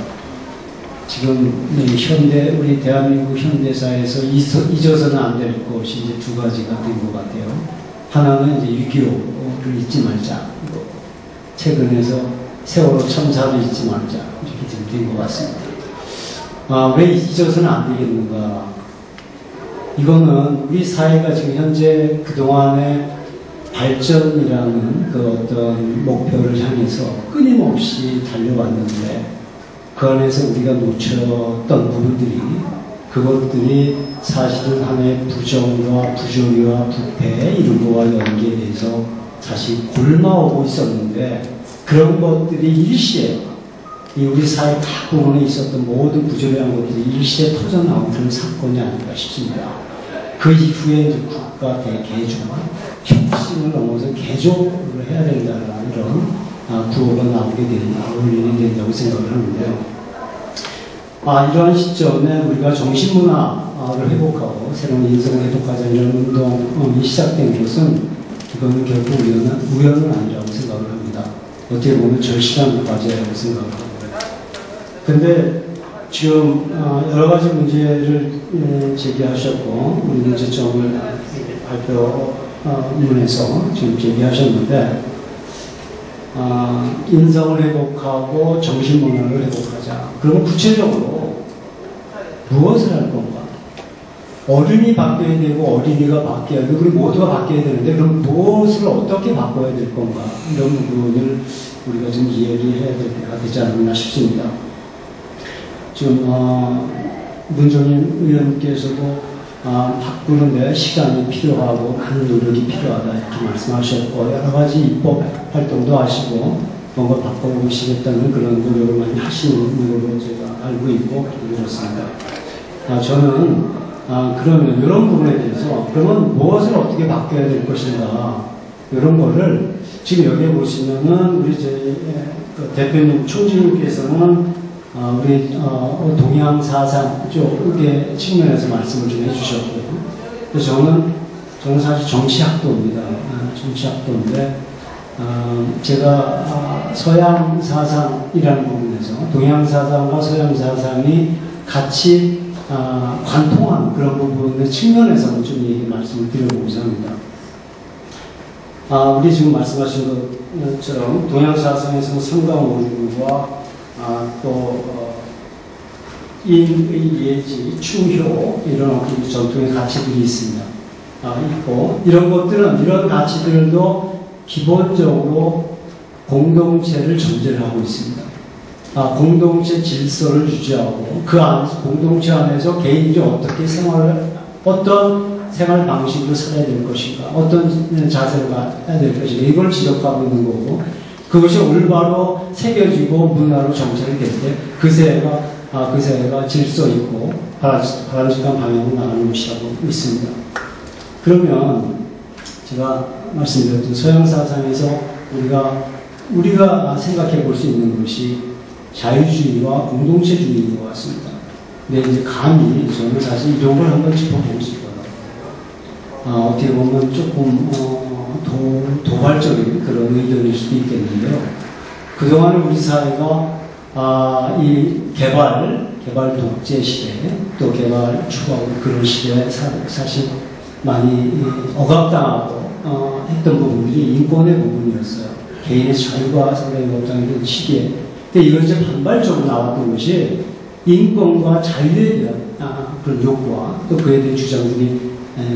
지금 우리 대한민국 현대사에서 잊어서는 안 될 것이 이제 두 가지가 된 것 같아요. 하나는 이제 6.25를 잊지 말자. 최근에서 세월호 참사를 잊지 말자. 이렇게 좀 된 것 같습니다. 왜 잊어서는 안 되겠는가? 이거는 우리 사회가 지금 현재 그동안의 발전이라는 그 어떤 목표를 향해서 끊임없이 달려왔는데 그 안에서 우리가 놓쳤던 부분들이 그것들이 사실은 하나의 부정과 부조리와 부패 이런 거와 연계돼서 다시 곪아오고 있었는데 그런 것들이 일시에 우리 사회 각 부분에 있었던 모든 부조리한 것들이 일시에 터져나온 그런 사건이 아닐까 싶습니다. 그 이후에 이제 국가 대개조와 혁신을 넘어서 개조를 해야 된다는 이런 구호가 나오게 되는 원인이 된다고 생각을 하는데요. 이러한 시점에 우리가 정신문화를 회복하고 새로운 인성을 회복하자는 이런 운동이 시작된 것은 이거는 결국 우연은 아니라고 생각을 합니다. 어떻게 보면 절실한 과제라고 생각을 합니다. 근데 지금 여러 가지 문제를 제기하셨고 문제점을 발표문에서 지금 제기하셨는데 인성을 회복하고 정신문화를 회복하자. 그러면 구체적으로 무엇을 할 건가? 어른이 바뀌어야 되고 어린이가 바뀌어야 되고 우리 모두가 바뀌어야 되는데 그럼 무엇을 어떻게 바꿔야 될 건가? 이런 부분을 우리가 좀 이야기해야 될 때가 되지 않나 싶습니다. 지금 문정인 의원께서도 바꾸는데 시간이 필요하고 많은 노력이 필요하다 이렇게 말씀하셨고 여러 가지 입법 활동도 하시고 뭔가 바꿔보시겠다는 그런 노력을 많이 하시는 걸로 제가 알고 있고 그렇습니다. 저는 그러면 이런 부분에 대해서 그러면 무엇을 어떻게 바뀌어야 될 것인가 이런 거를 지금 여기에 보시면은 우리 대표님 총재님께서는 우리 동양 사상 쪽의 측면에서 말씀을 좀 해주셨고요. 그래서 저는 사실 정치학도입니다. 정치학도인데, 제가 서양 사상이라는 부분에서 동양 사상과 서양 사상이 같이 관통한 그런 부분의 측면에서는 좀 말씀을 드려보고자 합니다. 우리 지금 말씀하신 것처럼 동양 사상에서는 상강오륜과 또 인의예지, 충효 이런 어떤 전통의 가치들이 있습니다. 있고 이런 것들은 이런 가치들도 기본적으로 공동체를 전제를 하고 있습니다. 공동체 질서를 유지하고 그 안에서 공동체 안에서 개인이 어떻게 어떤 생활 방식으로 살아야 될 것인가, 어떤 자세를 가야 될 것인가 이걸 지적하고 있는 거고 그것이 올바로 새겨지고 문화로 정착이 될 때 그 사회가 질서 있고 바람직한 방향으로 나가는 것이라고 믿습니다. 그러면 제가 말씀드렸던 서양 사상에서 우리가 생각해 볼 수 있는 것이 자유주의와 공동체주의인 것 같습니다. 근데 이제 감히 저는 사실 이런 걸 한번 짚어보고 싶어요. 어떻게 보면 조금 도발적인 그런 의견일 수도 있겠는데요. 그동안 우리 사회가 이 개발 독재 시대 또 개발 추구하고 그런 시대에 사실 많이 억압당하고 했던 부분들이 인권의 부분이었어요. 개인의 자유가 상당히 억압당했던 시기에. 근데 이건 이제 반발적으로 나왔던 것이 인권과 자유에 대한 그런 욕구와 또 그에 대한 주장들이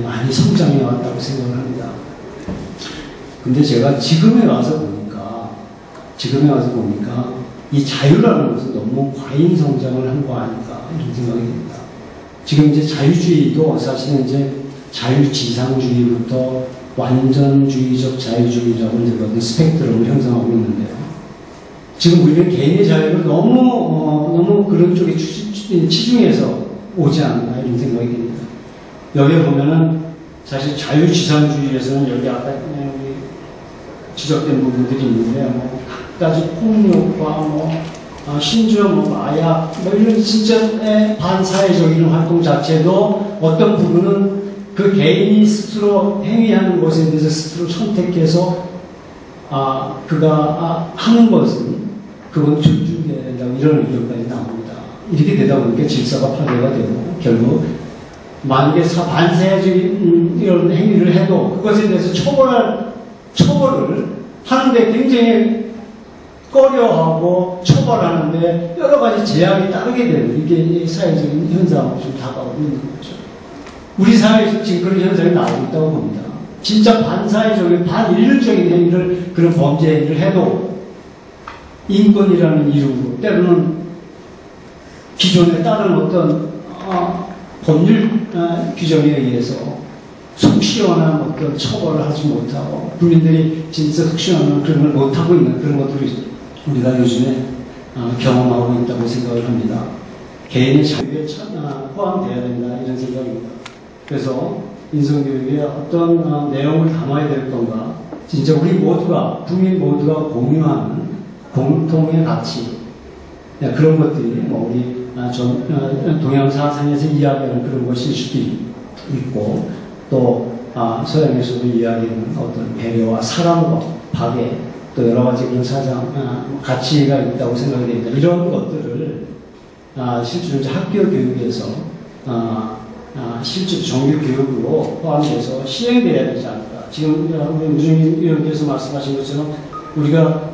많이 성장해 왔다고 생각을 합니다. 근데 제가 지금에 와서 보니까 이 자유라는 것은 너무 과잉 성장을 한 거 아닐까 이런 생각이 듭니다. 지금 이제 자유주의도 사실은 이제 자유지상주의부터 완전주의적 자유주의라고 이제 스펙트럼을 형성하고 있는데요. 지금 우리는 개인의 자유를 너무 그런 쪽에 치중해서 오지 않나 이런 생각이 듭니다. 여기에 보면은 사실 자유지상주의에서는 여기 아까 지적된 부분들이 있는데 각가지 폭력과 심지어 마약 이런 진짜 반사회적인 활동 자체도 어떤 부분은 그 개인이 스스로 행위하는 것에 대해서 스스로 선택해서 그가 하는 것은 그건 존중해야 된다고 이런 의견까지 나옵니다. 이렇게 되다 보니까 질서가 파괴가 되고 결국 만약에 반사회적인 이런 행위를 해도 그것에 대해서 처벌을 하는데 굉장히 꺼려하고 처벌하는데 여러 가지 제약이 따르게 되는 이게 사회적인 현상으로 좀 다가오고 있는 거죠. 우리 사회에서 지금 그런 현상이 나오고 있다고 봅니다. 진짜 반사회적인 반인륜적인 행위를 그런 범죄 행위를 해도 인권이라는 이름으로 때로는 기존에 따른 어떤 법률 규정에 의해서 속 시원한 어떤 처벌을 하지 못하고 국민들이 진짜 속 시원한 그런 걸 못하고 있는 그런 것들을 우리가 요즘에 경험하고 있다고 생각을 합니다. 개인의 자유에 포함되어야 된다 이런 생각입니다. 그래서 인성교육에 어떤 내용을 담아야 될 건가 진짜 우리 모두가 국민 모두가 공유하는 공통의 가치 그런 것들이 우리 동양 사상에서 이야기하는 그런 것일 수도 있고 또 서양에서도 이야기하는 어떤 배려와 사랑과 박애 또 여러 가지 그런 가치가 있다고 생각이 됩니다. 이런 것들을 실제로 이제 학교 교육에서 실제 정규 교육으로 포함돼서 시행돼야 되지 않을까. 지금 우리 무중인 의원께서 말씀하신 것처럼 우리가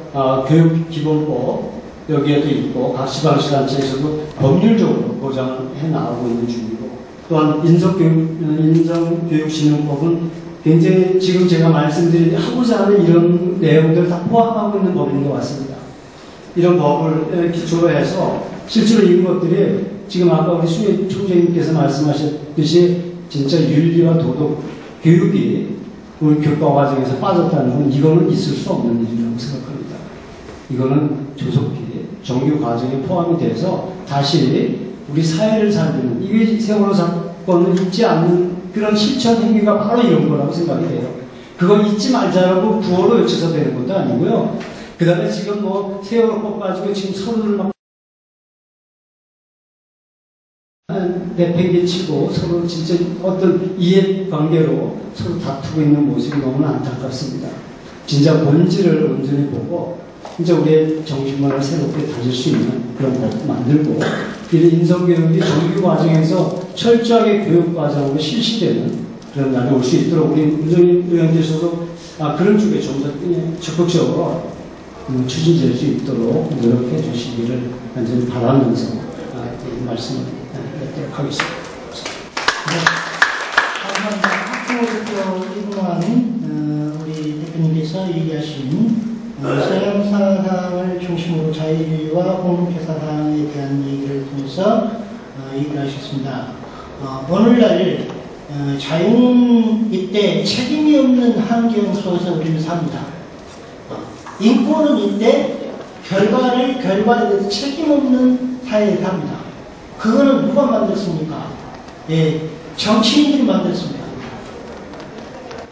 교육기본법 여기에도 있고 각 지방시단체에서도 법률적으로 보장해 나가고 있는 중이고 또한 인성교육진흥법은 굉장히 지금 제가 하고자 하는 이런 내용들을 다 포함하고 있는 법인 것 같습니다. 이런 법을 기초로 해서 실제로 이런 것들이 지금 아까 우리 수혜 총재님께서 말씀하셨듯이 진짜 윤리와 도덕 교육이 우리 교과 과정에서 빠졌다는 건 이거는 있을 수 없는 일이라고 생각합니다. 이거는 조속히 정규 과정에 포함이 돼서 다시 우리 사회를 살리는 이게 세월호 사건을 잊지 않는 그런 실천 행위가 바로 이런 거라고 생각이 돼요. 그거 잊지 말자라고 구호로 외쳐서 되는 것도 아니고요. 그 다음에 지금 세월호법 가지고 지금 서로를 막 내팽개치고 서로 진짜 어떤 이해관계로 서로 다투고 있는 모습이 너무 안타깝습니다. 진짜 본질을 온전히 보고 이제 우리의 정신만을 새롭게 다질 수 있는 그런 법 만들고 이런 인성교육이 정규 과정에서 철저하게 교육 과정으로 실시되는 그런 날이 올 수 있도록 우리 문정인 의원께서도 그런 쪽에 좀 더 적극적으로 추진될 수 있도록 노력해 주시기를 완전히 바라면서 이 말씀을 드리도록 하겠습니다. 네, 감사합니다. 학교부터 이동하는 우리 대표님께서 얘기하신 서양 사상을 중심으로 자유주의와 공동체 사상에 대한 얘기를 통해서 얘기를 하셨습니다. 오늘날 자유는 이때 책임이 없는 환경 속에서 우리는 삽니다. 인권은 이때 결과에 대해서 책임 없는 사회에 삽니다. 그거는 누가 만들었습니까? 예, 정치인들이 만들었습니다.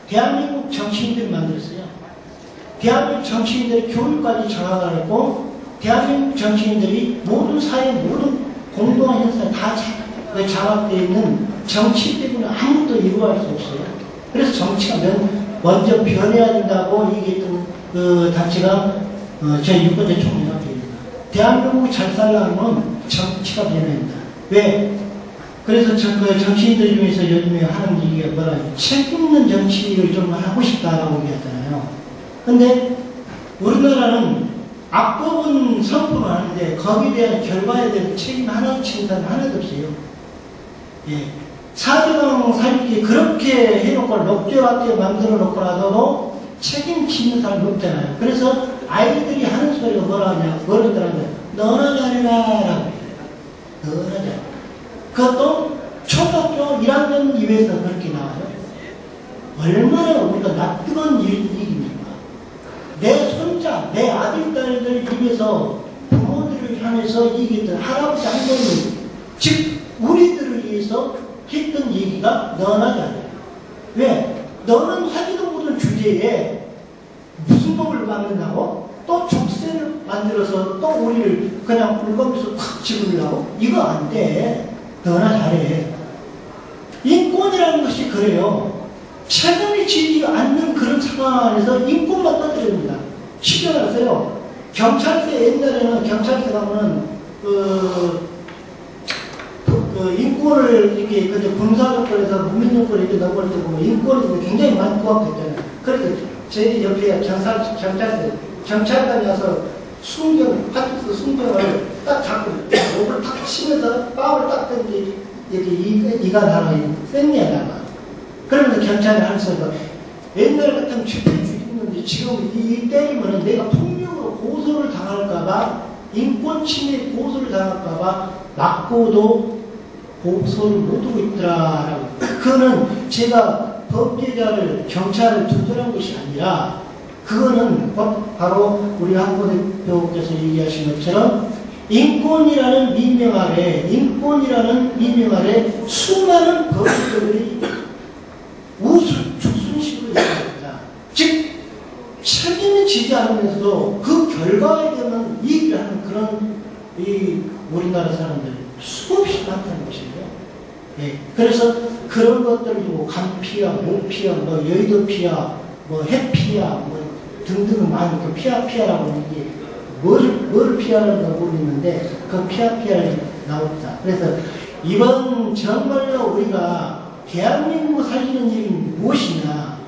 대한민국 정치인들이 만들었어요. 대한민국 정치인들이 교육까지 장악을 했고, 대한민국 정치인들이 모든 사회, 모든 공동한 현상에 다 장악되어 있는 정치 때문에 아무것도 이루어갈 수 없어요. 그래서 정치가 먼저 변해야 된다고 얘기했던 그 단체가 제 6번째 총연합회입니다. 대한민국이 잘 살려면 정치가 변해야 된다. 왜? 그래서 그 정치인들 중에서 요즘에 하는 얘기가 뭐라 책 있는 정치를 좀 하고 싶다라고 얘기하잖아요. 근데 우리나라는 악법은 선포를 하는데 거기에 대한 결과에 대한 책임 하나 진단 하나도 없어요. 예. 4.0 살기 그렇게 해놓고 녹조하게 만들어 놓고라도 책임지는 사람이 없잖아요. 그래서 아이들이 하는 소리가 뭐라 하냐, 어른들한테 너나 잘해라. 너나 잘해. 그것도 초등학교 1학년 이후에서 그렇게 나와요. 얼마나 우리가 낯뜨거운 일입니까? 내 손자, 내 아들, 딸들 입에서 부모들을 향해서 얘기했던 할아버지, 할머니, 즉 우리들을 위해서 했던 얘기가 너나 잘해. 왜? 너는 하지도 못한 주제에 무슨 법을 만든다고? 또 족쇄를 만들어서 또 우리를 그냥 물건에서 탁 집으려고? 이거 안 돼. 너나 잘해. 인권이라는 것이 그래요. 책임이 지지 않는 그런 상황 안에서 인권만 떠들입니다. 쉽게 말해서요. 경찰서 옛날에는 경찰서 가면은 인권을 이렇게 근데 군사조건에서 국민조건을 이렇게 넘어올 때 보면 인권이 굉장히 많이 부합됐잖아요. 그래서 제 옆에 경찰관이 와서 파트스 순경을 딱 잡고 목을 탁 치면서 뺨을 딱 던지 이렇게 이가 나가 쌩이야 나가. 그러면서 경찰이 하는 소리가 옛날 같으면 죽게 죽이는데 지금 이 때리면 내가 폭력으로 고소를 당할까봐 인권 침해 고소를 당할까봐 맞고도 고소를 못하고 있더라라고. 그거는 제가 범죄자를 경찰을 두드러운 것이 아니라 그거는 바로 우리 한국 대표께서 얘기하신 것처럼 인권이라는 미명 아래 수많은 범죄들이 우순식으로 얘기합니다. 즉 책임을 지지 않으면서도 그 결과에 대한 얘기를 하는 그런 우리나라 사람들 수없이 많다는 것이에요. 예. 그래서 그런 것들을 두고 간피아, 모피아, 뭐 여의도 피아, 뭐 해피아, 뭐 등등 많은 그 피아라고 이게 뭘 피하는가 모르겠는데 그 피아를 나옵니다. 그래서 이번 정말로 우리가 대한민국 살리는 일이 무엇이냐,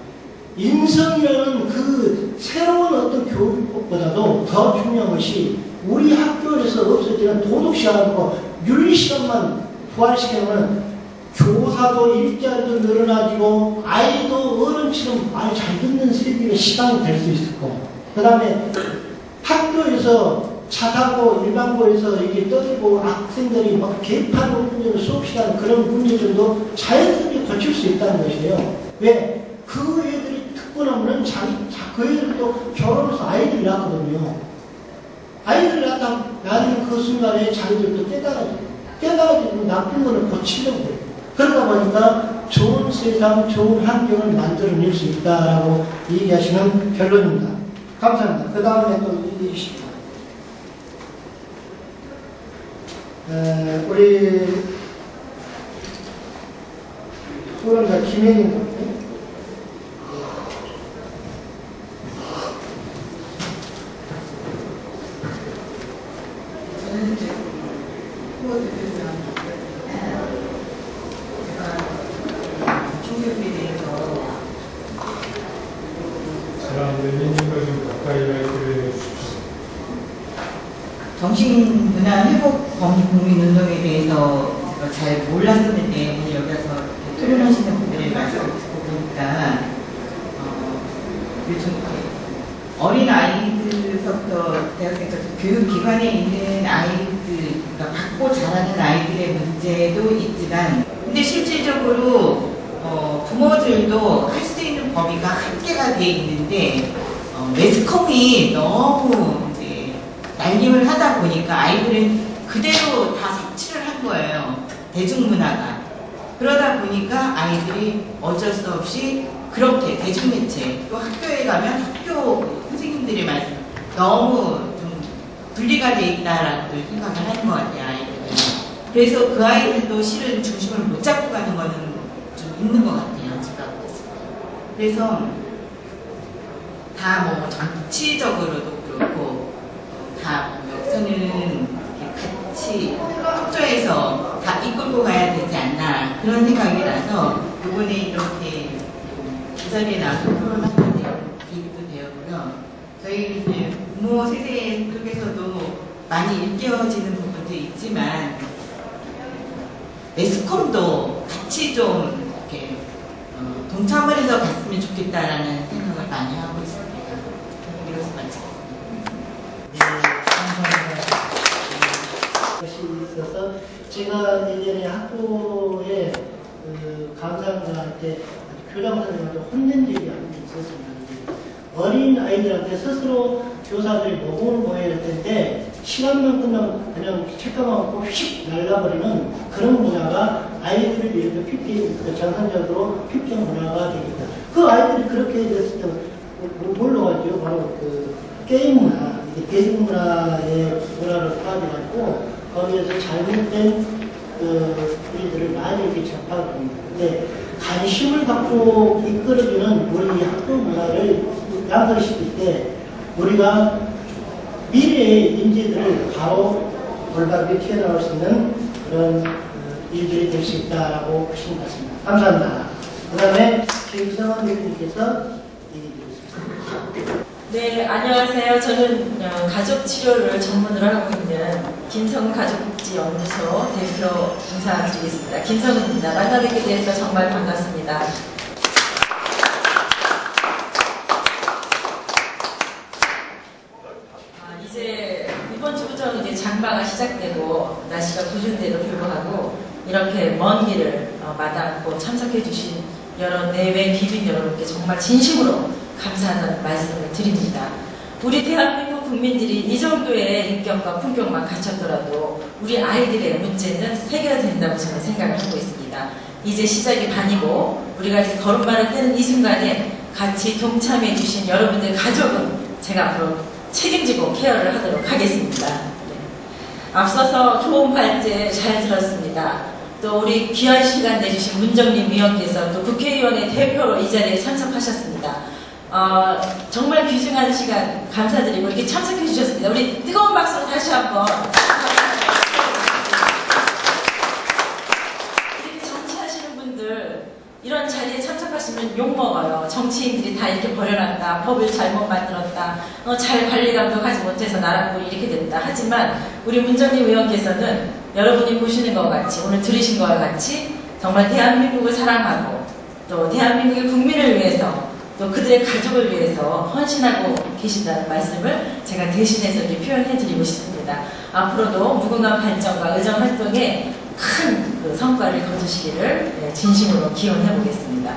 인성이라는 그 새로운 어떤 교육법보다도 더 중요한 것이 우리 학교에서 없어지는 도덕 시간하고 윤리 시간만 부활시키면 교사도 일자리도 늘어나지고 아이도 어른처럼 말 잘 듣는 세대의 시간이 될 수 있을 거고, 그 다음에 학교에서 차 타고 일반고에서 이게 떠들고 학생들이 막 개판 문제로 수업시간 그런 문제점도 자연스럽게 거칠 수 있다는 것이에요. 왜? 그 애들이 듣고 나면은 그 애들도 결혼해서 아이들이 낳거든요. 아이들 낳는 그 순간에 자기들도 깨달아지고 나쁜 거를 고치려고 해요. 그러다 보니까 좋은 세상, 좋은 환경을 만들어낼 수 있다라고 얘기하시는 결론입니다. 감사합니다. 그 다음에 또 얘기해 주십시오. 우리 소방관 김혜인 저는 이제 후보 대표님한테 제가 총격에 대해서 사람들 있는 것좀 가까이 말씀해 주십시오. 정신문화회복 국민운동에 대해서 제가 잘 몰랐었는데 오늘 여기 와서 이렇게 토론하시는 분들의 말씀을 듣고 보니까 요즘 이렇게 어린 아이들서부터 대학생까지 교육기관에 있는 아이들, 그러니까 받고 자라는 아이들의 문제도 있지만 근데 실질적으로 부모들도 할 수 있는 범위가 한계가 되어 있는데 매스컴이 너무 이제 날림을 하다 보니까 아이들은 그대로 다 섭취를 한 거예요. 대중문화가. 그러다 보니까 아이들이 어쩔 수 없이 그렇게 대중매체 또 학교에 가면 학교 선생님들의 말씀 너무 좀 분리가 돼 있다라고 생각을 하는 것 같아요. 아이들은. 그래서 그 아이들도 실은 중심을 못 잡고 가는 거는 좀 있는 것 같아요. 제가 봤을 때. 그래서 다 뭐 정치적으로도 그렇고 다 여기서는 같이 협조해서 다 이끌고 가야 되지 않나 그런 생각이 나서 이번에 이렇게 이 자리에 나와서 토론하게 된 계기도 되었고요. 저희 이제 부모 세대 쪽에서도 많이 일깨워지는 부분도 있지만 매스컴도 같이 좀 이렇게 동참을 해서 갔으면 좋겠다라는 생각을 많이 하고 있습니다. 이것을 마치겠습니다. 것이 있어서 제가 예전에 학교에 강사님한테 교장 선생님한테 혼낸 적이 한 번 있었습니다. 어린 아이들한테 스스로 교사들이 모범을 보여야 할 텐데 시간만 끝나면 그냥 책가방 휙 날라버리는 그런 문화가 아이들을 이렇게 정상적으로 핍경 문화가 되겠다. 그 아이들이 그렇게 됐을 때 뭘로 가죠? 바로 그 게임 문화, 대중문화의 문화를 파악해가지고 거기에서 잘못된 우리들을 많이 이렇게 접하고 있습니다. 근데 관심을 갖고 이끌어주는 우리 학교 문화를 양성시킬 때 우리가 미래의 인재들을 바로 올바르게 키워나갈 수 있는 그런 일들이 될 수 있다라고 보시면 같습니다. 감사합니다. 그 다음에 김성원 대표님께서 얘기 드리겠습니다. 네, 안녕하세요. 저는 가족 치료를 전문으로 하고 있는 김성은 가족복지연구소 대표 인사드리겠습니다. 김성은입니다. 만나 뵙게 돼서 정말 반갑습니다. 이제 이번 주부터 이제 장마가 시작되고 날씨가 궂은데도 불구하고 이렇게 먼 길을 마다않고 참석해 주신 여러 내외 비빈 여러분께 정말 진심으로 감사하는 말씀을 드립니다. 우리 대한민국 국민들이 이 정도의 인격과 품격만 갖췄더라도 우리 아이들의 문제는 해결된다고 저는 생각을 하고 있습니다. 이제 시작이 반이고 우리가 이제 걸음마를 떼는 이 순간에 같이 동참해 주신 여러분들 가족은 제가 앞으로 책임지고 케어를 하도록 하겠습니다. 네. 앞서서 좋은 발제 잘 들었습니다. 또 우리 귀한 시간 내주신 문정림 위원께서 또 국회의원의 대표로 이 자리에 참석하셨습니다. 정말 귀중한 시간 감사드리고 이렇게 참석해 주셨습니다. 우리 뜨거운 박수로 다시 한번 이렇게 정치하시는 분들 이런 자리에 참석하시면 욕먹어요. 정치인들이 다 이렇게 버려놨다, 법을 잘못 만들었다, 잘 관리 감독하지 못해서 나라 꼴이 이렇게 됐다. 하지만 우리 문정림 의원께서는 여러분이 보시는 것과 같이 오늘 들으신 것과 같이 정말 대한민국을 사랑하고 또 대한민국의 국민을 위해서 또 그들의 가족을 위해서 헌신하고 계신다는 말씀을 제가 대신해서 이렇게 표현해드리고 싶습니다. 앞으로도 무궁한 발전과 의정 활동에 큰 그 성과를 거두시기를 진심으로 기원해보겠습니다.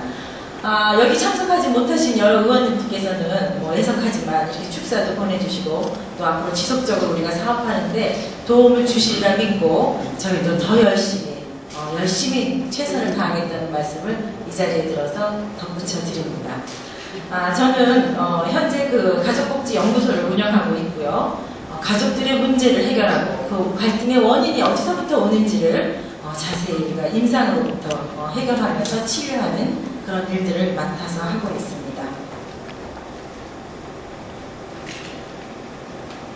여기 참석하지 못하신 여러 의원님께서는 뭐 애석하지만 이렇게 축사도 보내주시고 또 앞으로 지속적으로 우리가 사업하는데 도움을 주시리라 믿고 저희도 더 열심히 최선을 다하겠다는 말씀을 이 자리에 들어서 덧붙여 드립니다. 저는 현재 그 가족복지연구소를 운영하고 있고요. 가족들의 문제를 해결하고 그 갈등의 원인이 어디서부터 오는지를 자세히 우리가 임상으로부터 해결하면서 치료하는 그런 일들을 맡아서 하고 있습니다.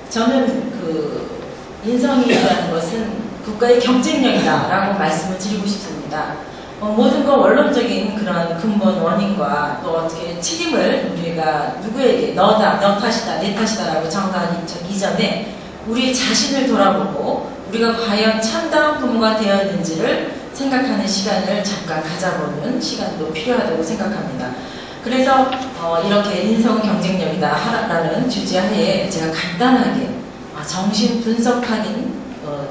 저는 그 인성이라는 것은 국가의 경쟁력이다라고 말씀을 드리고 싶습니다. 모든 건 원론적인 그런 근본 원인과 또 어떻게 책임을 우리가 누구에게 너 탓이다, 내 탓이다라고 정하기 이전에 우리 자신을 돌아보고 우리가 과연 참다운 부모가 되었는지를 생각하는 시간을 잠깐 가져보는 시간도 필요하다고 생각합니다. 그래서 이렇게 인성 경쟁력이다 라는 주제하에 제가 간단하게 정신 분석학인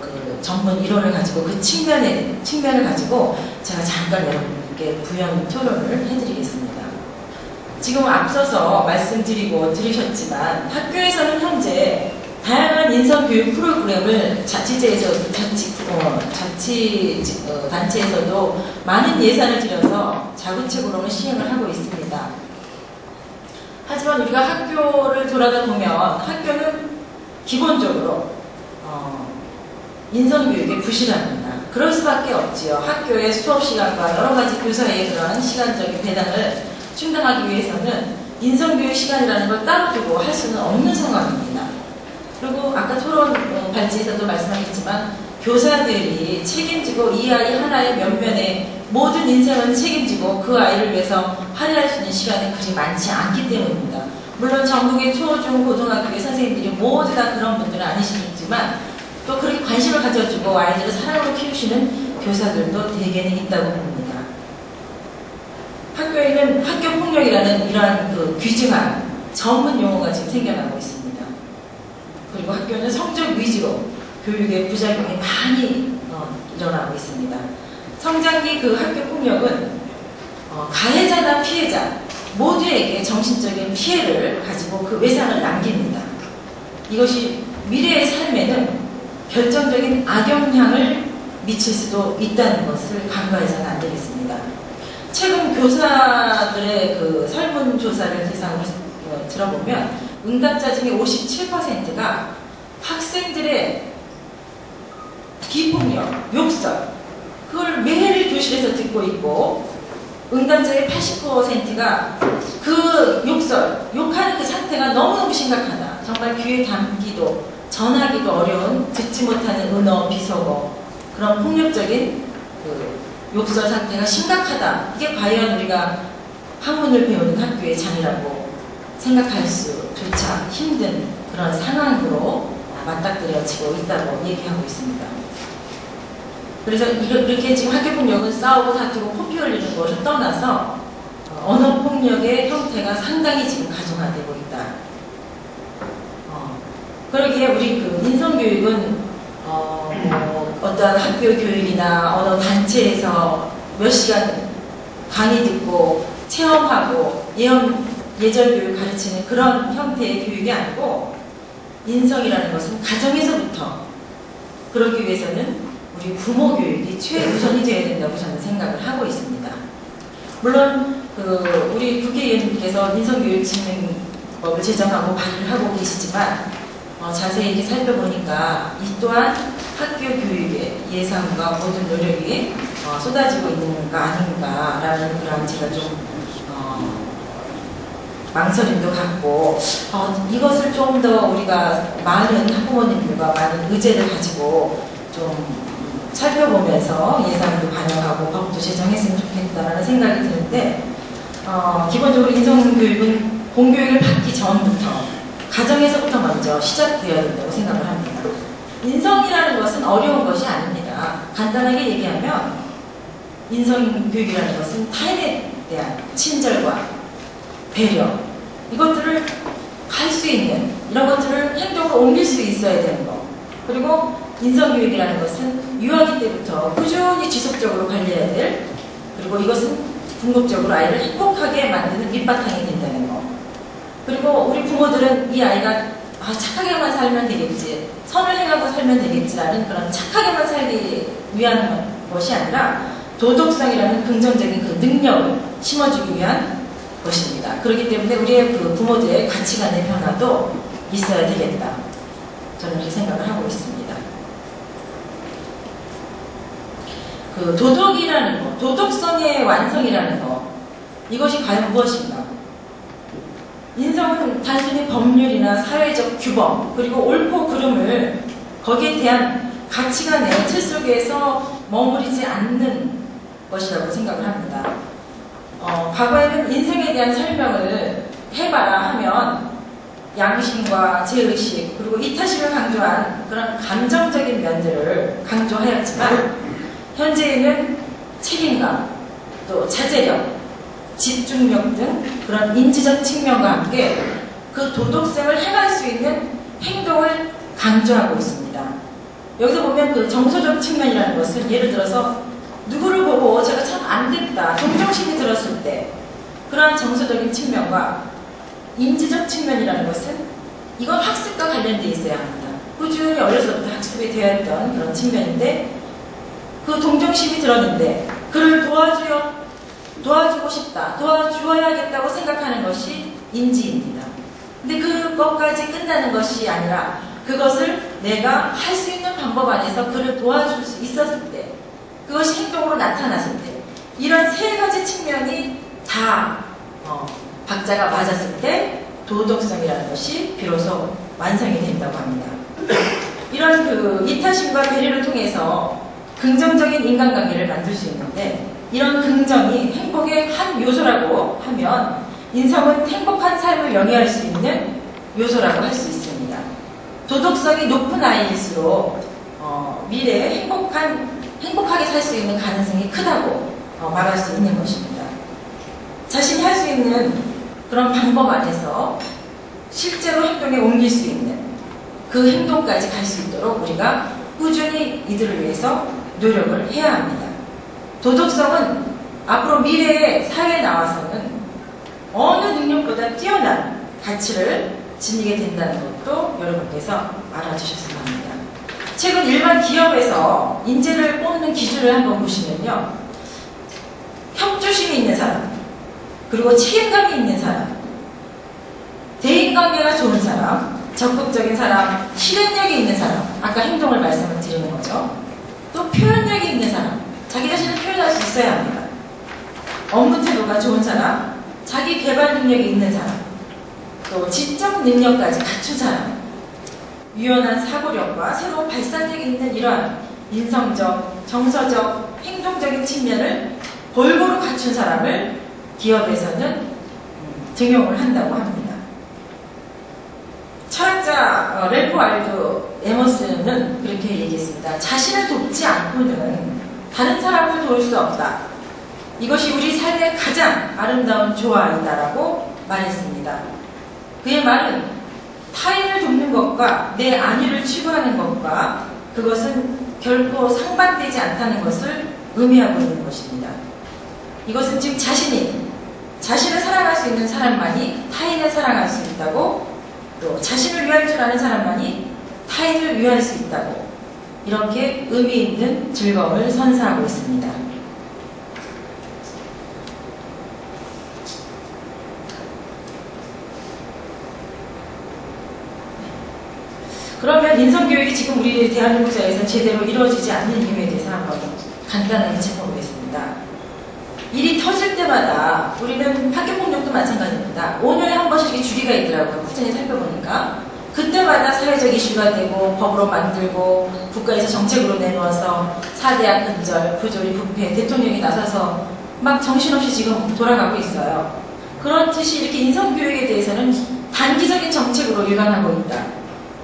그 전문 이론을 가지고 그 측면을 가지고 제가 잠깐 여러분께 부연 토론을 해드리겠습니다. 지금 앞서서 말씀드리고 들으셨지만 학교에서는 현재 다양한 인성교육 프로그램을 자치제에서도 단체에서도 많은 예산을 들여서 자구책으로는 시행을 하고 있습니다. 하지만 우리가 학교를 돌아다 보면 학교는 기본적으로 인성교육에 부실합니다. 그럴 수밖에 없지요. 학교의 수업시간과 여러가지 교사의 그런 시간적인 배당을 충당하기 위해서는 인성교육 시간이라는 걸 따로 두고 할 수는 없는 상황입니다. 그리고 아까 토론 발제에서도 말씀하셨지만 교사들이 책임지고 이 아이 하나의 면면에 모든 인생을 책임지고 그 아이를 위해서 할애할 수 있는 시간이 그리 많지 않기 때문입니다. 물론 전국의 초, 중, 고등학교의 선생님들이 모두 다 그런 분들은 아니시겠지만 또 그렇게 관심을 가져주고 아이들을 사랑으로 키우시는 교사들도 대개는 있다고 봅니다. 학교에는 학교폭력이라는 이러한 그 귀중한 전문 용어가 지금 생겨나고 있습니다. 그리고 학교는 성적 위주로 교육의 부작용이 많이 일어나고 있습니다. 성장기 그 학교폭력은 가해자나 피해자 모두에게 정신적인 피해를 가지고 그 외상을 남깁니다. 이것이 미래의 삶에는 결정적인 악영향을 미칠 수도 있다는 것을 간과해서는 안 되겠습니다. 최근 교사들의 그 설문조사를 대상으로 들어보면 응답자 중에 57%가 학생들의 비폭력, 욕설 그걸 매일 교실에서 듣고 있고 응답자의 80%가 그 욕설, 욕하는 그 상태가 너무너무 심각하다. 정말 귀에 담기도 전하기도 어려운 듣지 못하는 은어, 비속어 그런 폭력적인 그 욕설 상태가 심각하다. 이게 과연 우리가 학문을 배우는 학교의 장이라고 생각할 수조차 힘든 그런 상황으로 맞닥뜨려지고 있다고 얘기하고 있습니다. 그래서 이렇게 지금 학교폭력은 싸우고 다투고 코피 흘리는 것을 떠나서 언어폭력의 형태가 상당히 지금 가중화되고 있다. 그러기에 우리 그 인성교육은 어떤 학교 교육이나 어느 단체에서 몇 시간 강의 듣고 체험하고 예절 교육 가르치는 그런 형태의 교육이 아니고 인성이라는 것은 가정에서부터 그러기 위해서는 우리 부모 교육이 최우선이 되어야 된다고 저는 생각을 하고 있습니다. 물론 우리 국회의원님께서 인성교육진흥법을 제정하고 발의를 하고 계시지만 자세히 이렇게 살펴보니까 이 또한 학교 교육의 예산과 모든 노력이 쏟아지고 있는가 아닌가라는 그런 제가 좀 망설임도 갖고 이것을 좀 더 우리가 많은 학부모님들과 많은 의제를 가지고 좀 살펴보면서 예산도 반영하고 법도 제정했으면 좋겠다라는 생각이 드는데 기본적으로 인성교육은 공교육을 받기 전부터 가정에서부터 먼저 시작되어야 된다고 생각을 합니다. 인성이라는 것은 어려운 것이 아닙니다. 간단하게 얘기하면 인성교육이라는 것은 타인에 대한 친절과 배려 이것들을 할 수 있는 이런 것들을 행동으로 옮길 수 있어야 되는 것 그리고 인성교육이라는 것은 유아기 때부터 꾸준히 지속적으로 관리해야 될 그리고 이것은 궁극적으로 아이를 행복하게 만드는 밑바탕이 된다는 것 그리고 우리 부모들은 이 아이가 착하게만 살면 되겠지 선을 행하고 살면 되겠지라는 그런 착하게만 살기 위한 것이 아니라 도덕성이라는 긍정적인 그 능력을 심어주기 위한 것입니다. 그렇기 때문에 우리의 그 부모들의 가치관의 변화도 있어야 되겠다. 저는 이렇게 생각을 하고 있습니다. 그 도덕이라는 것, 도덕성의 완성이라는 것, 이것이 과연 무엇인가? 인성은 단순히 법률이나 사회적 규범, 그리고 옳고 그름을 거기에 대한 가치관의 틀 속에서 머무르지 않는 것이라고 생각을 합니다. 과거에는 인생에 대한 설명을 해봐라 하면 양심과 제의식 그리고 이타심을 강조한 그런 감정적인 면들을 강조하였지만 현재에는 책임감, 또 자제력, 집중력 등 그런 인지적 측면과 함께 그 도덕성을 행할 수 있는 행동을 강조하고 있습니다. 여기서 보면 그 정서적 측면이라는 것은 예를 들어서 누구를 보고 제가 참 안됐다, 동정심이 들었을 때 그러한 정서적인 측면과 인지적 측면이라는 것은 이건 학습과 관련되어 있어야 합니다. 꾸준히 어려서부터 학습이 되어 있던 그런 측면인데 그 동정심이 들었는데 그를 도와주고 싶다, 도와주어야겠다고 생각하는 것이 인지입니다. 근데 그것까지 끝나는 것이 아니라 그것을 내가 할 수 있는 방법 안에서 그를 도와줄 수 있었을 때 그것이 행동으로 나타났을 때 이런 세 가지 측면이 다 박자가 맞았을 때 도덕성이라는 것이 비로소 완성이 된다고 합니다. 이런 그 이타심과 배려를 통해서 긍정적인 인간관계를 만들 수 있는데 이런 긍정이 행복의 한 요소라고 하면 인성은 행복한 삶을 영위할 수 있는 요소라고 할 수 있습니다. 도덕성이 높은 아이일수록 미래에 행복하게 살 수 있는 가능성이 크다고 말할 수 있는 것입니다. 자신이 할 수 있는 그런 방법 안에서 실제로 행동에 옮길 수 있는 그 행동까지 갈 수 있도록 우리가 꾸준히 이들을 위해서 노력을 해야 합니다. 도덕성은 앞으로 미래의 사회에 나와서는 어느 능력보다 뛰어난 가치를 지니게 된다는 것도 여러분께서 알아주셨으면 합니다. 최근 일반 기업에서 인재를 뽑는 기준을 한번 보시면요. 협조심이 있는 사람, 그리고 책임감이 있는 사람, 대인관계가 좋은 사람, 적극적인 사람, 실행력이 있는 사람, 아까 행동을 말씀을 드리는 거죠. 또 표현력이 있는 사람, 자기 자신을 표현할 수 있어야 합니다. 업무 태도가 좋은 사람, 자기 개발 능력이 있는 사람, 또 지적 능력까지 갖춘 사람, 유연한 사고력과 새로운 발산력이 있는 이러한 인성적, 정서적, 행동적인 측면을 골고루 갖춘 사람을 기업에서는 등용을 한다고 합니다. 철학자 래프 왈도 에머슨은 그렇게 얘기했습니다. 자신을 돕지 않고는 다른 사람을 도울 수 없다. 이것이 우리 삶의 가장 아름다운 조화이다라고 말했습니다. 그의 말은 타인을 돕는 것과 내 안위를 추구하는 것과 그것은 결코 상반되지 않다는 것을 의미하고 있는 것입니다. 이것은 즉 자신을 사랑할 수 있는 사람만이 타인을 사랑할 수 있다고, 또 자신을 위할 줄 아는 사람만이 타인을 위할 수 있다고, 이렇게 의미 있는 즐거움을 선사하고 있습니다. 그러면 인성교육이 지금 우리 대한민국 사회에서 제대로 이루어지지 않는 이유에 대해서 한번 간단하게 짚어보겠습니다. 일이 터질 때마다 우리는 학교폭력도 마찬가지입니다. 5년에 한 번씩 이렇게 주기가 있더라고요. 꾸준히 살펴보니까. 그때마다 사회적 이슈가 되고 법으로 만들고 국가에서 정책으로 내놓아서 4대학 근절, 부조리, 부패, 대통령이 나서서 막 정신없이 지금 돌아가고 있어요. 그렇듯이 이렇게 인성교육에 대해서는 단기적인 정책으로 일관하고 있다.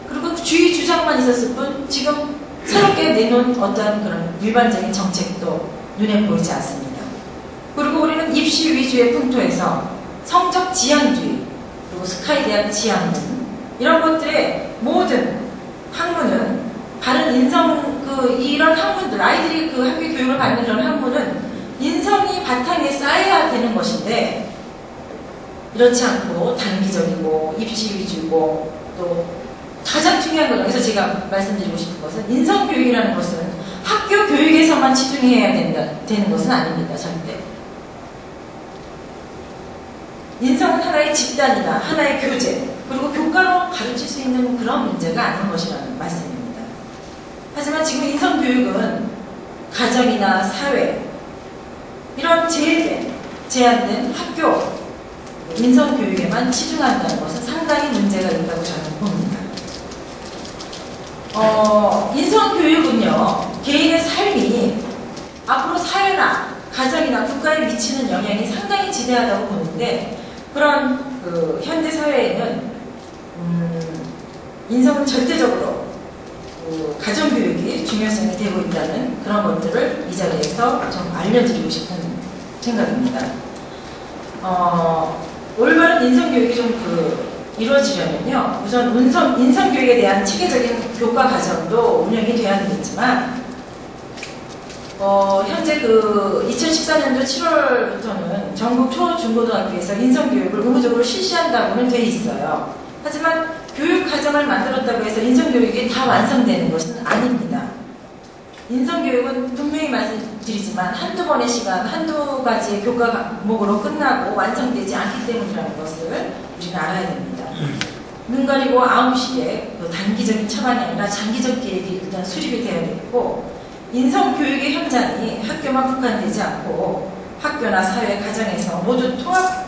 그리고 주의 주장만 있었을 뿐 지금 새롭게 내놓은 어떤 그런 일반적인 정책도 눈에 보이지 않습니다. 그리고 우리는 입시 위주의 풍토에서 성적 지향주의, 그리고 스카이 대학 지향문, 이런 것들의 모든 학문은 바른 인성, 이런 학문들, 아이들이 그 학교 교육을 받는 그런 학문은 인성이 바탕에 쌓여야 되는 것인데, 이렇지 않고 단기적이고 입시 위주고, 또 가장 중요한 건 여기서 제가 말씀드리고 싶은 것은 인성교육이라는 것은 학교 교육에서만 치중해야 되는 것은 아닙니다. 절대. 인성은 하나의 집단이나 하나의 교재, 그리고 교과로 가르칠 수 있는 그런 문제가 아닌 것이라는 말씀입니다. 하지만 지금 인성교육은 가정이나 사회 이런 제한된 학교 인성교육에만 치중한다는 것은 상당히 문제가 있다고 저는 봅니다. 인성교육은요, 개인의 삶이 앞으로 사회나 가정이나 국가에 미치는 영향이 상당히 지대하다고 보는데, 그런 현대 사회에는 인성은 절대적으로 가정교육이 중요성이 되고 있다는 그런 것들을 이 자리에서 좀 알려드리고 싶은 생각입니다. 올바른 인성교육이 좀 이루어지려면요, 우선 인성교육에 대한 체계적인 교과 과정도 운영이 돼야 되겠지만, 현재 2014년도 7월부터는 전국 초, 중고등학교에서 인성교육을 의무적으로 실시한다고는 돼 있어요. 하지만 교육과정을 만들었다고 해서 인성교육이 다 완성되는 것은 아닙니다. 인성교육은 분명히 말씀드리지만 한두 번의 시간, 한두 가지의 교과 과목으로 끝나고 완성되지 않기 때문이라는 것을 우리는 알아야 됩니다. 눈 가리고 9시에 단기적인 처방이 아니라 장기적 계획이 일단 수립이 되어야 되겠고, 인성교육의 현장이 학교만 국한되지 않고 학교나 사회, 가정에서 모두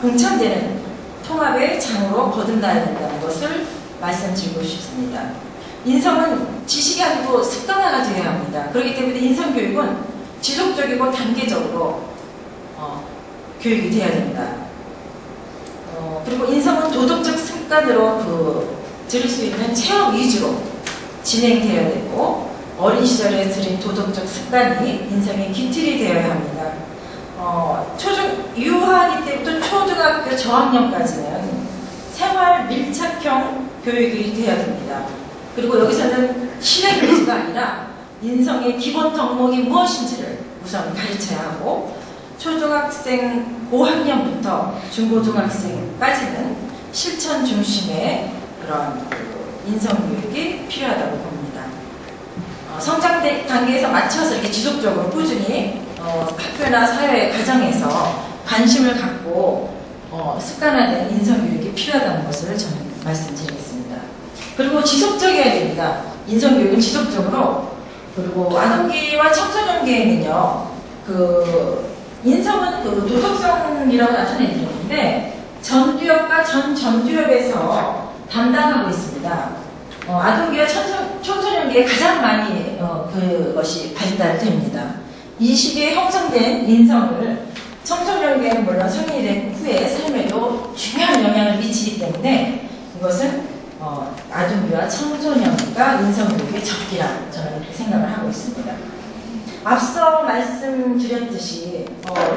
공천되는 통합의 장으로 거듭나야 된다는 것을 말씀드리고 싶습니다. 인성은 지식이 아니고 습관화가 되어야 합니다. 그렇기 때문에 인성교육은 지속적이고 단계적으로 교육이 되어야 된다. 그리고 인성은 도덕적 습관으로 들을 수 있는 체험 위주로 진행되어야 되고, 어린 시절에 들인 도덕적 습관이 인성의 기틀이 되어야 합니다. 유아기 때부터 초등학교 저학년까지는 생활 밀착형 교육이 되어야 됩니다. 그리고 여기서는 실행 위주가 아니라 인성의 기본 덕목이 무엇인지를 우선 가르쳐야 하고, 초등학생 고학년부터 중고등학생까지는 실천 중심의 그런 인성교육이 필요하다고 봅니다. 성장 단계에서 맞춰서 이렇게 지속적으로 꾸준히 학교나 사회, 가정에서 관심을 갖고 습관화된 인성교육이 필요하다는 것을 저는 말씀드리겠습니다. 그리고 지속적이어야 됩니다. 인성교육은 지속적으로. 그리고 아동기와 청소년기에는요, 인성은 도덕성이라고 나타내드렸는데, 전두엽과 전전두엽에서 담당하고 있습니다. 아동기와 청소년기에 가장 많이 그것이 발달됩니다. 이 시기에 형성된 인성을 청소년기에는 물론 성인이 된 후에 삶에도 중요한 영향을 미치기 때문에 이것은 아동기와 청소년기가 인성교육의 적기라 저는 이렇게 생각을 하고 있습니다. 앞서 말씀드렸듯이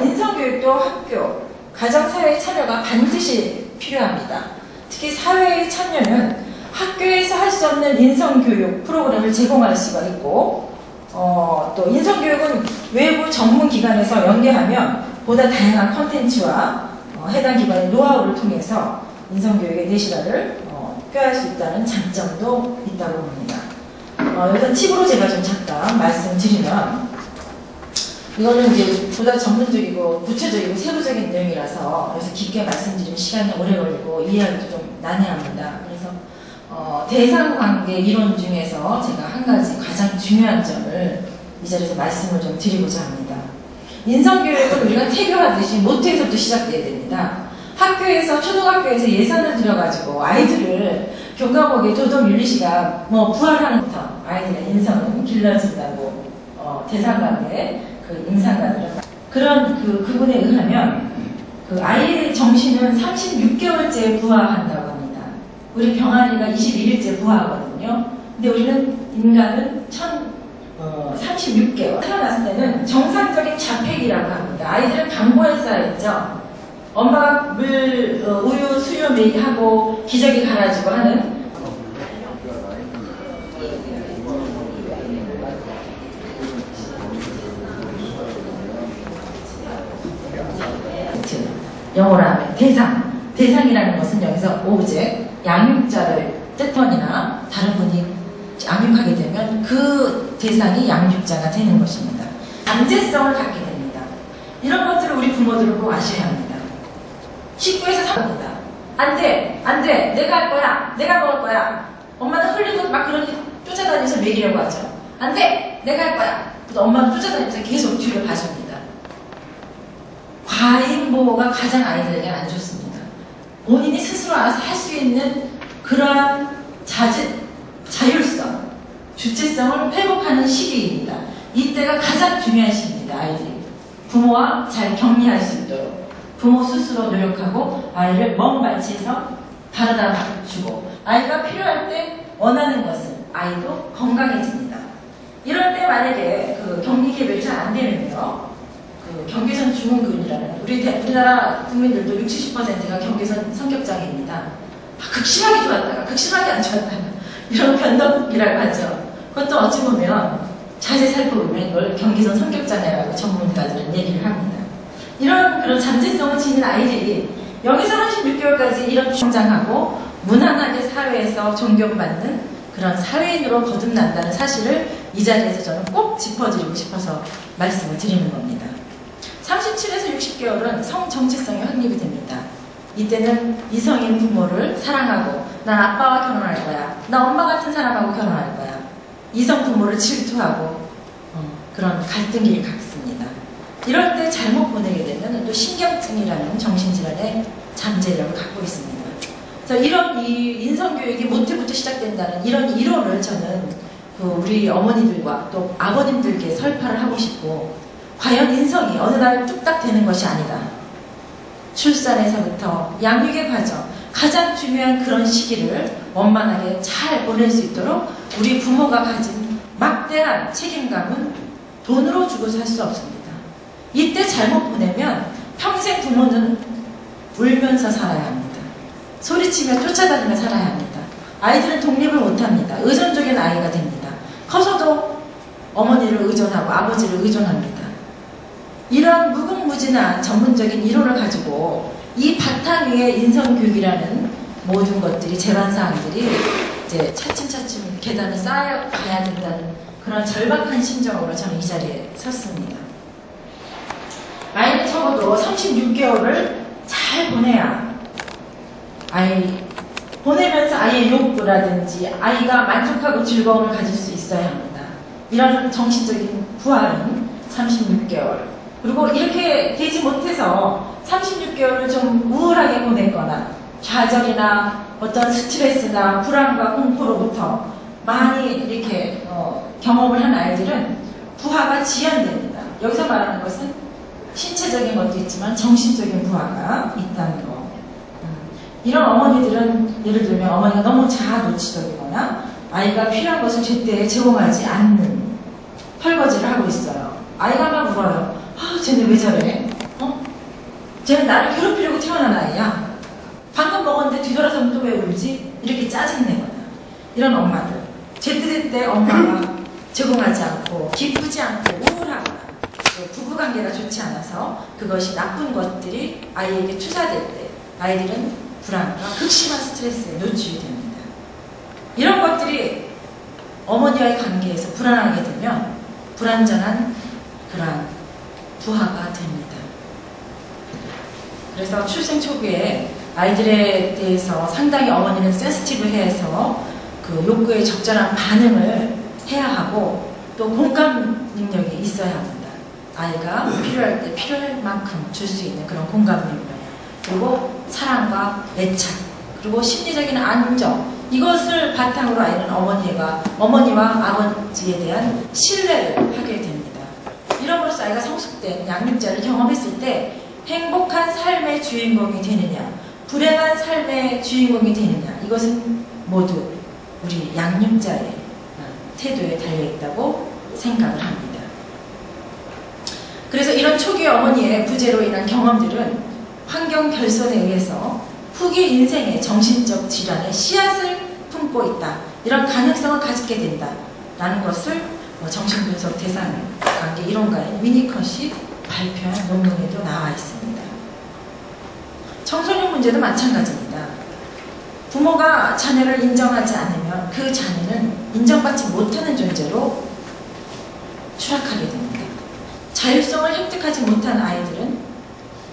인성교육도 학교, 가정, 사회의 참여가 반드시 필요합니다. 특히 사회의 참여는 학교에서 할 수 없는 인성교육 프로그램을 제공할 수가 있고, 또 인성교육은 외부 전문기관에서 연계하면 보다 다양한 콘텐츠와 해당 기관의 노하우를 통해서 인성교육의 내실화를 꾀할 수 있다는 장점도 있다고 봅니다. 일단 팁으로 제가 좀 잠깐 말씀드리면, 이거는 이제 보다 전문적이고 구체적이고 세부적인 내용이라서 그래서 깊게 말씀드리면 시간이 오래 걸리고 이해하기도 좀 난해합니다. 그래서 대상관계 이론 중에서 제가 한 가지 가장 중요한 점을 이 자리에서 말씀을 좀 드리고자 합니다. 인성교육은 우리가 태교하듯이 모태에서부터 시작돼야 됩니다. 학교에서, 초등학교에서 예산을 들여가지고 아이들을 교과목의 도덕윤리시가 부활하는 부터 아이들의 인성은 길러진다고 대상관계 임상가들은 그런 그분에 의하면 아이의 정신은 36개월째 부화한다고 합니다. 우리 병아리가 21일째 부화하거든요. 근데 우리는 인간은 36개월 태어났을 때는 정상적인 자폐기라고 합니다. 아이들은 강보에 쌓여있죠. 엄마가 물, 우유, 수유 매일 하고 기저귀 갈아주고 하는 영어로 하면 대상이라는 것은 여기서 오브젝트, 양육자를 뜻하거나 다른 분이 양육하게 되면 그 대상이 양육자가 되는 것입니다. 강제성을 갖게 됩니다. 이런 것들을 우리 부모들은 꼭 아셔야 합니다. 식구에서 사합니다. 안 돼, 내가 할 거야, 내가 먹을 거야. 엄마는 흘리고 막 그러니 쫓아다니면서 먹이려고 하죠. 안 돼! 내가 할 거야! 그래서 엄마는 쫓아다니면서 계속 뒤를 봐줍니다. 과잉 보호가 가장 아이들에게 안 좋습니다. 본인이 스스로 알아서 할 수 있는 그러한 자율성, 주체성을 회복하는 시기입니다. 이때가 가장 중요한 시기입니다. 아이들이 부모와 잘 격리할 수 있도록 부모 스스로 노력하고 아이를 먼 발치에서 바라다 주고 아이가 필요할 때 원하는 것은 아이도 건강해집니다. 이럴 때 만약에 그 격리 개입이 잘 안 되면요, 그 경계선 증후군이라는 우리나라 국민들도 60~70%가 경계선 성격장애입니다. 극심하게 좋았다가 극심하게 안 좋았다가 이런 변덕이라고 하죠. 그것도 어찌 보면 자세히 살펴보면 이걸 경계선 성격장애라고 전문가들은 얘기를 합니다. 이런 그런 잠재성을 지닌 아이들이 여기서 36개월까지 이런 성장하고 무난하게 사회에서 존경받는 그런 사회인으로 거듭난다는 사실을 이 자리에서 저는 꼭 짚어드리고 싶어서 말씀을 드리는 겁니다. 37에서 60개월은 성 정체성이 확립이 됩니다. 이때는 이성인 부모를 사랑하고 난 아빠와 결혼할 거야. 나 엄마 같은 사람하고 결혼할 거야. 이성 부모를 질투하고 그런 갈등기를 갖습니다. 이럴 때 잘못 보내게 되면 또 신경증이라는 정신질환의 잠재력을 갖고 있습니다. 그래서 이런 이 인성교육이 모태부터 시작된다는 이런 이론을 저는 우리 어머니들과 또 아버님들께 설파를 하고 싶고, 과연 인성이 어느 날 뚝딱 되는 것이 아니다. 출산에서부터 양육의 과정, 가장 중요한 그런 시기를 원만하게 잘 보낼 수 있도록 우리 부모가 가진 막대한 책임감은 돈으로 주고 살 수 없습니다. 이때 잘못 보내면 평생 부모는 울면서 살아야 합니다. 소리치며 쫓아다니며 살아야 합니다. 아이들은 독립을 못합니다. 의존적인 아이가 됩니다. 커서도 어머니를 의존하고 아버지를 의존합니다. 이런 무궁무진한 전문적인 이론을 가지고 이 바탕 위에 인성교육이라는 모든 것들이, 제반사항들이 이제 차츰차츰 계단을 쌓아가야 된다는 그런 절박한 심정으로 저는 이 자리에 섰습니다. 아이는 적어도 36개월을 잘 보내야, 아이 보내면서 아이의 욕구라든지 아이가 만족하고 즐거움을 가질 수 있어야 합니다. 이런 정신적인 부활은 36개월. 그리고 이렇게 되지 못해서 36개월을 좀 우울하게 보내거나 좌절이나 어떤 스트레스나 불안과 공포로부터 많이 이렇게 경험을 한 아이들은 부하가 지연됩니다. 여기서 말하는 것은 신체적인 것도 있지만 정신적인 부하가 있다는 거. 이런 어머니들은 예를 들면 어머니가 너무 자아도취적이거나 아이가 필요한 것을 제때 제공하지 않는 펄거지를 하고 있어요. 아이가 막 울어요. 아, 쟤는 왜 저래? 쟤는 나를 괴롭히려고 태어난 아이야. 방금 먹었는데 뒤돌아서면 또 왜 울지? 이렇게 짜증내거나. 이런 엄마들. 제때제때 엄마가 제공하지 않고 기쁘지 않고 우울하거나 부부관계가 좋지 않아서 그것이 나쁜 것들이 아이에게 투사될 때 아이들은 불안과 극심한 스트레스에 노출이 됩니다. 이런 것들이 어머니와의 관계에서 불안하게 되면 불완전한 그런 부하가 됩니다. 그래서 출생 초기에 아이들에 대해서 상당히 어머니는 센시티브해서 그 욕구에 적절한 반응을 해야 하고 또 공감 능력이 있어야 합니다. 아이가 필요할 때 필요할 만큼 줄 수 있는 그런 공감 능력, 그리고 사랑과 애착, 그리고 심리적인 안정, 이것을 바탕으로 아이는 어머니와 아버지에 대한 신뢰를 하게 됩니다. 이럼으로써 아이가 성숙된 양육자를 경험했을 때 행복한 삶의 주인공이 되느냐, 불행한 삶의 주인공이 되느냐, 이것은 모두 우리 양육자의 태도에 달려있다고 생각을 합니다. 그래서 이런 초기 어머니의 부재로 인한 경험들은 환경 결손에 의해서 후기 인생의 정신적 질환의 씨앗을 품고 있다, 이런 가능성을 가지게 된다라는 것을 정신분석 대상 관계 이론가인 위니컷이 발표한 논문에도 나와 있습니다. 청소년 문제도 마찬가지입니다. 부모가 자녀를 인정하지 않으면 그 자녀는 인정받지 못하는 존재로 추락하게 됩니다. 자율성을 획득하지 못한 아이들은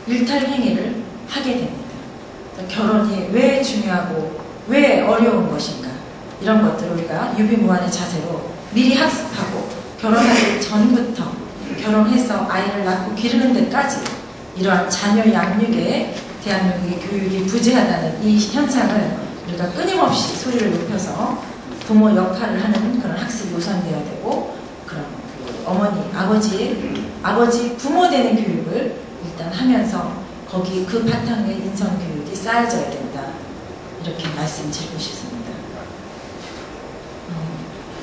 일탈 행위를 하게 됩니다. 결혼이 왜 중요하고 왜 어려운 것인가, 이런 것들을 우리가 유비무환의 자세로 미리 학습하고 결혼하기 전부터 결혼해서 아이를 낳고 기르는 데까지 이러한 자녀 양육에 대한민국의 교육이 부재하다는 이 현상을 우리가 끊임없이 소리를 높여서 부모 역할을 하는 그런 학습이 우선되어야 되고, 그런 그 어머니, 아버지 부모 되는 교육을 일단 하면서 거기 그 바탕에 인성 교육이 쌓여져야 된다. 이렇게 말씀드리고 싶습니다.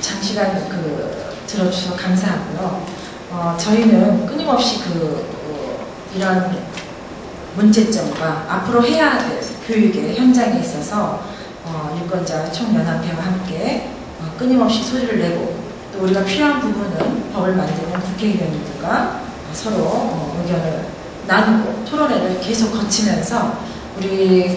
장시간 들어주셔서 감사하고요. 저희는 끊임없이 이런 문제점과 앞으로 해야 될 교육의 현장에 있어서 유권자 총연합회와 함께 끊임없이 소리를 내고, 또 우리가 필요한 부분은 법을 만드는 국회의원님들과 서로 의견을 나누고 토론회를 계속 거치면서 우리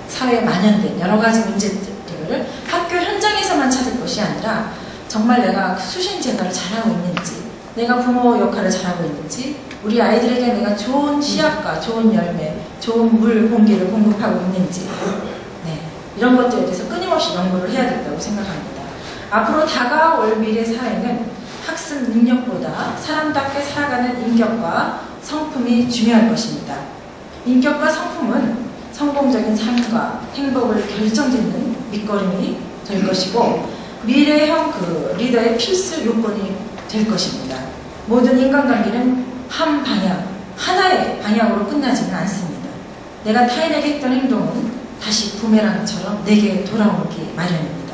사회에 만연된 여러 가지 문제들을 학교 현장에서만 찾을 것이 아니라 정말 내가 수신 제도를 잘하고 있는지, 내가 부모 역할을 잘하고 있는지, 우리 아이들에게 내가 좋은 씨앗과 좋은 열매, 좋은 물, 공기를 공급하고 있는지, 이런 것들에 대해서 끊임없이 연구를 해야 된다고 생각합니다. 앞으로 다가올 미래 사회는 학습 능력보다 사람답게 살아가는 인격과 성품이 중요할 것입니다. 인격과 성품은 성공적인 삶과 행복을 결정짓는 밑거름이 될 것이고, 미래형 리더의 필수 요건이 될 것입니다. 모든 인간관계는 한 방향, 하나의 방향으로 끝나지는 않습니다. 내가 타인에게 했던 행동은 다시 부메랑처럼 내게 돌아오기 마련입니다.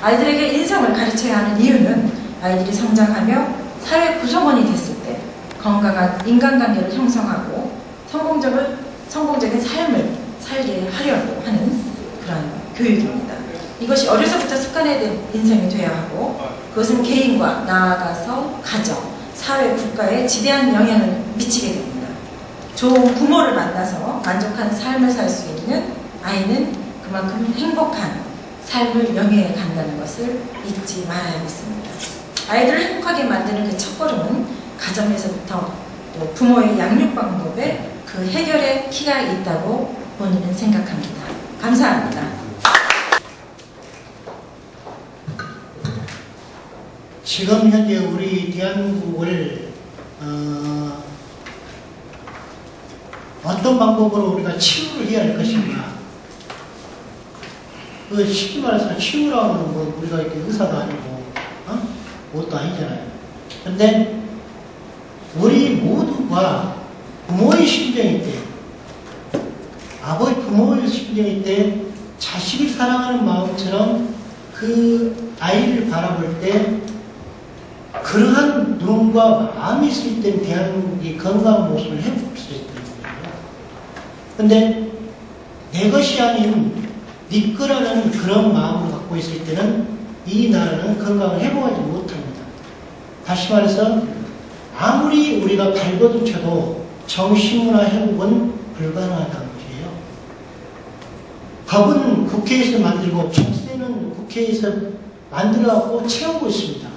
아이들에게 인성을 가르쳐야 하는 이유는 아이들이 성장하며 사회 구성원이 됐을 때 건강한 인간관계를 형성하고 성공적인 삶을 살게 하려고 하는 그런 교육입니다. 이것이 어려서부터 습관화된 인생이 되어야 하고, 그것은 개인과 나아가서 가정, 사회, 국가에 지대한 영향을 미치게 됩니다. 좋은 부모를 만나서 만족한 삶을 살 수 있는 아이는 그만큼 행복한 삶을 영위해 간다는 것을 잊지 말아야겠습니다. 아이들을 행복하게 만드는 그 첫걸음은 가정에서부터 또 부모의 양육 방법에 그 해결의 키가 있다고 본인은 생각합니다. 감사합니다. 지금 현재 우리 대한민국을 어떤 방법으로 우리가 치유를 해야 할 것인가. 쉽게 말해서 치유라고 하면 우리가 이렇게 의사도 아니고, 그것도 아니잖아요. 근데 우리 모두가 부모의 심정일 때, 부모의 심정일 때 자식을 사랑하는 마음처럼 그 아이를 바라볼 때 그러한 눈과 마음이 있을 때 대한민국이 건강한 모습을 회복할 수 있다는 거예요. 근데 내 것이 아닌 네 거라는 그런 마음을 갖고 있을 때는 이 나라는 건강을 회복하지 못합니다. 다시 말해서 아무리 우리가 발버둥 쳐도 정신문화 회복은 불가능하다는 것이에요. 법은 국회에서 만들고 정세는 국회에서 만들어갖고 채우고 있습니다.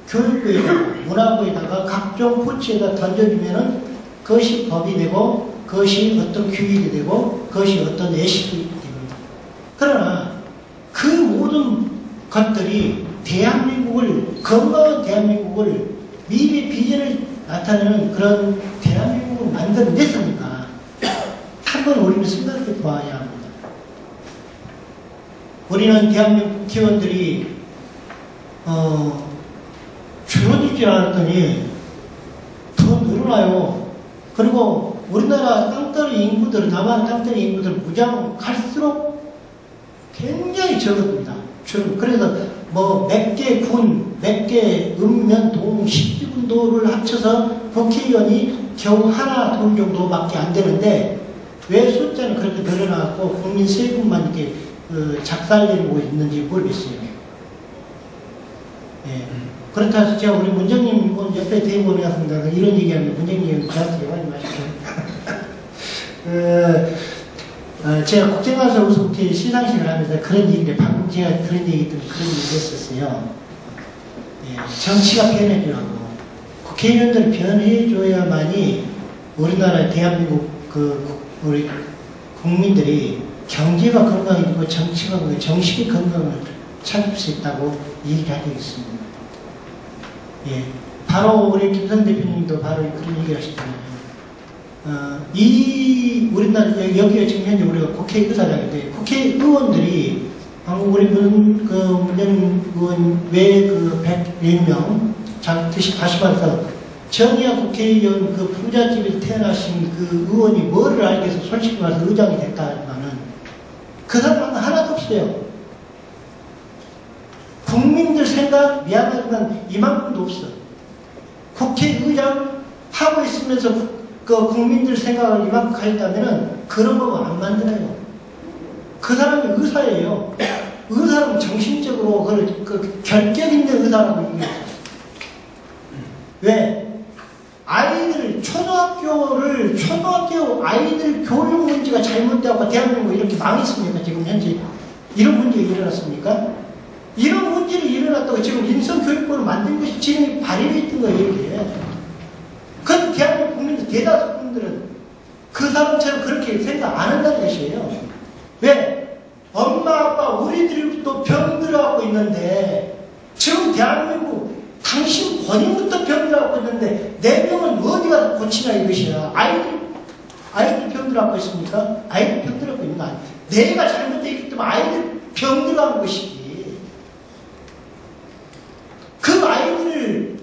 교육부에다가 문화부에다가 각종 포치에다 던져주면은 그것이 법이 되고 그것이 어떤 규율이 되고 그것이 어떤 예식이 됩니다. 그러나 그 모든 것들이 대한민국을, 건강한 대한민국을, 미래 비전을 나타내는 그런 대한민국을 만들어냈습니까? 한번 우리는 생각해 봐야 합니다. 우리는 대한민국 국회의원들이 줄어들지 않았더니 더 늘어나요. 그리고 우리나라 땅덩이 인구들은, 남한 땅덩이 인구들은 무장 갈수록 굉장히 적어집니다. 그래서 몇 개 군, 몇 개 읍면, 동, 십지군도를 합쳐서 국회의원이 겨우 하나 돈 정도밖에 안 되는데 왜 숫자는 그렇게 늘어나고 국민 세금만 이렇게 작살내고 있는지 모르겠어요. 예. 그렇다 해서 제가 우리 문정님 옆에 대본에 왔습니다. 이런 얘기하면 문정님 저한테 하지 마시고. 제가 국정감사 우수국회 시상식을 하면서 그런 얘기를, 방금 제가 그런 얘기 때문에 그런 얘기를 했었어요. 예. 정치가 변해주라고. 국회의원들이 변해줘야만이 우리나라 대한민국 우리 국민들이 경제가 건강해지고 정치가, 정신이 건강을 찾을 수 있다고 얘기하고 있습니다. 예, 바로 우리 김성 대표님도 바로 그런 얘기 하시잖아요. 우리나라, 여기가 지금 현재 우리가 국회의사장인데, 국회의원들이 방금 우리 문재인 의원 외에 101명, 다시 말해서 정의와 국회의원 그 부잣집에서 태어나신 그 의원이 뭐를 알기 위해서 솔직히 말해서 의장이 됐다면은 그 사람은 하나도 없어요. 국민들 생각, 미안하지만 이만큼도 없어. 국회의장 하고 있으면서 그 국민들 생각을 이만큼 가졌다면은 그런 거 안 만들어요. 그 사람이 의사예요. 의사는 정신적으로 그 결격 있는 의사라고 얘기해요. 왜? 초등학교 아이들 교육 문제가 잘못되고 대한민국 이렇게 망했습니까? 지금 현재 이런 문제가 일어났습니까? 이런 문제를 일어났다고 지금 인성교육부를 만든 것이 지금 발의했던 거예요, 이게. 그 대한민국 국민들, 대다수 국민들은 그 사람처럼 그렇게 생각 안 한다는 것이에요. 왜? 엄마, 아빠, 우리들도 병들어가고 있는데, 지금 대한민국, 당신 본인부터 병들어가고 있는데, 내 병은 어디 가서 고치냐 이것이야. 아이들 병들어가고 있습니까? 아이들 병들어가고 있는 거 아니야. 내가 잘못되어 있기 때문에 아이들 병들어가는 것이지. 그 아이들을,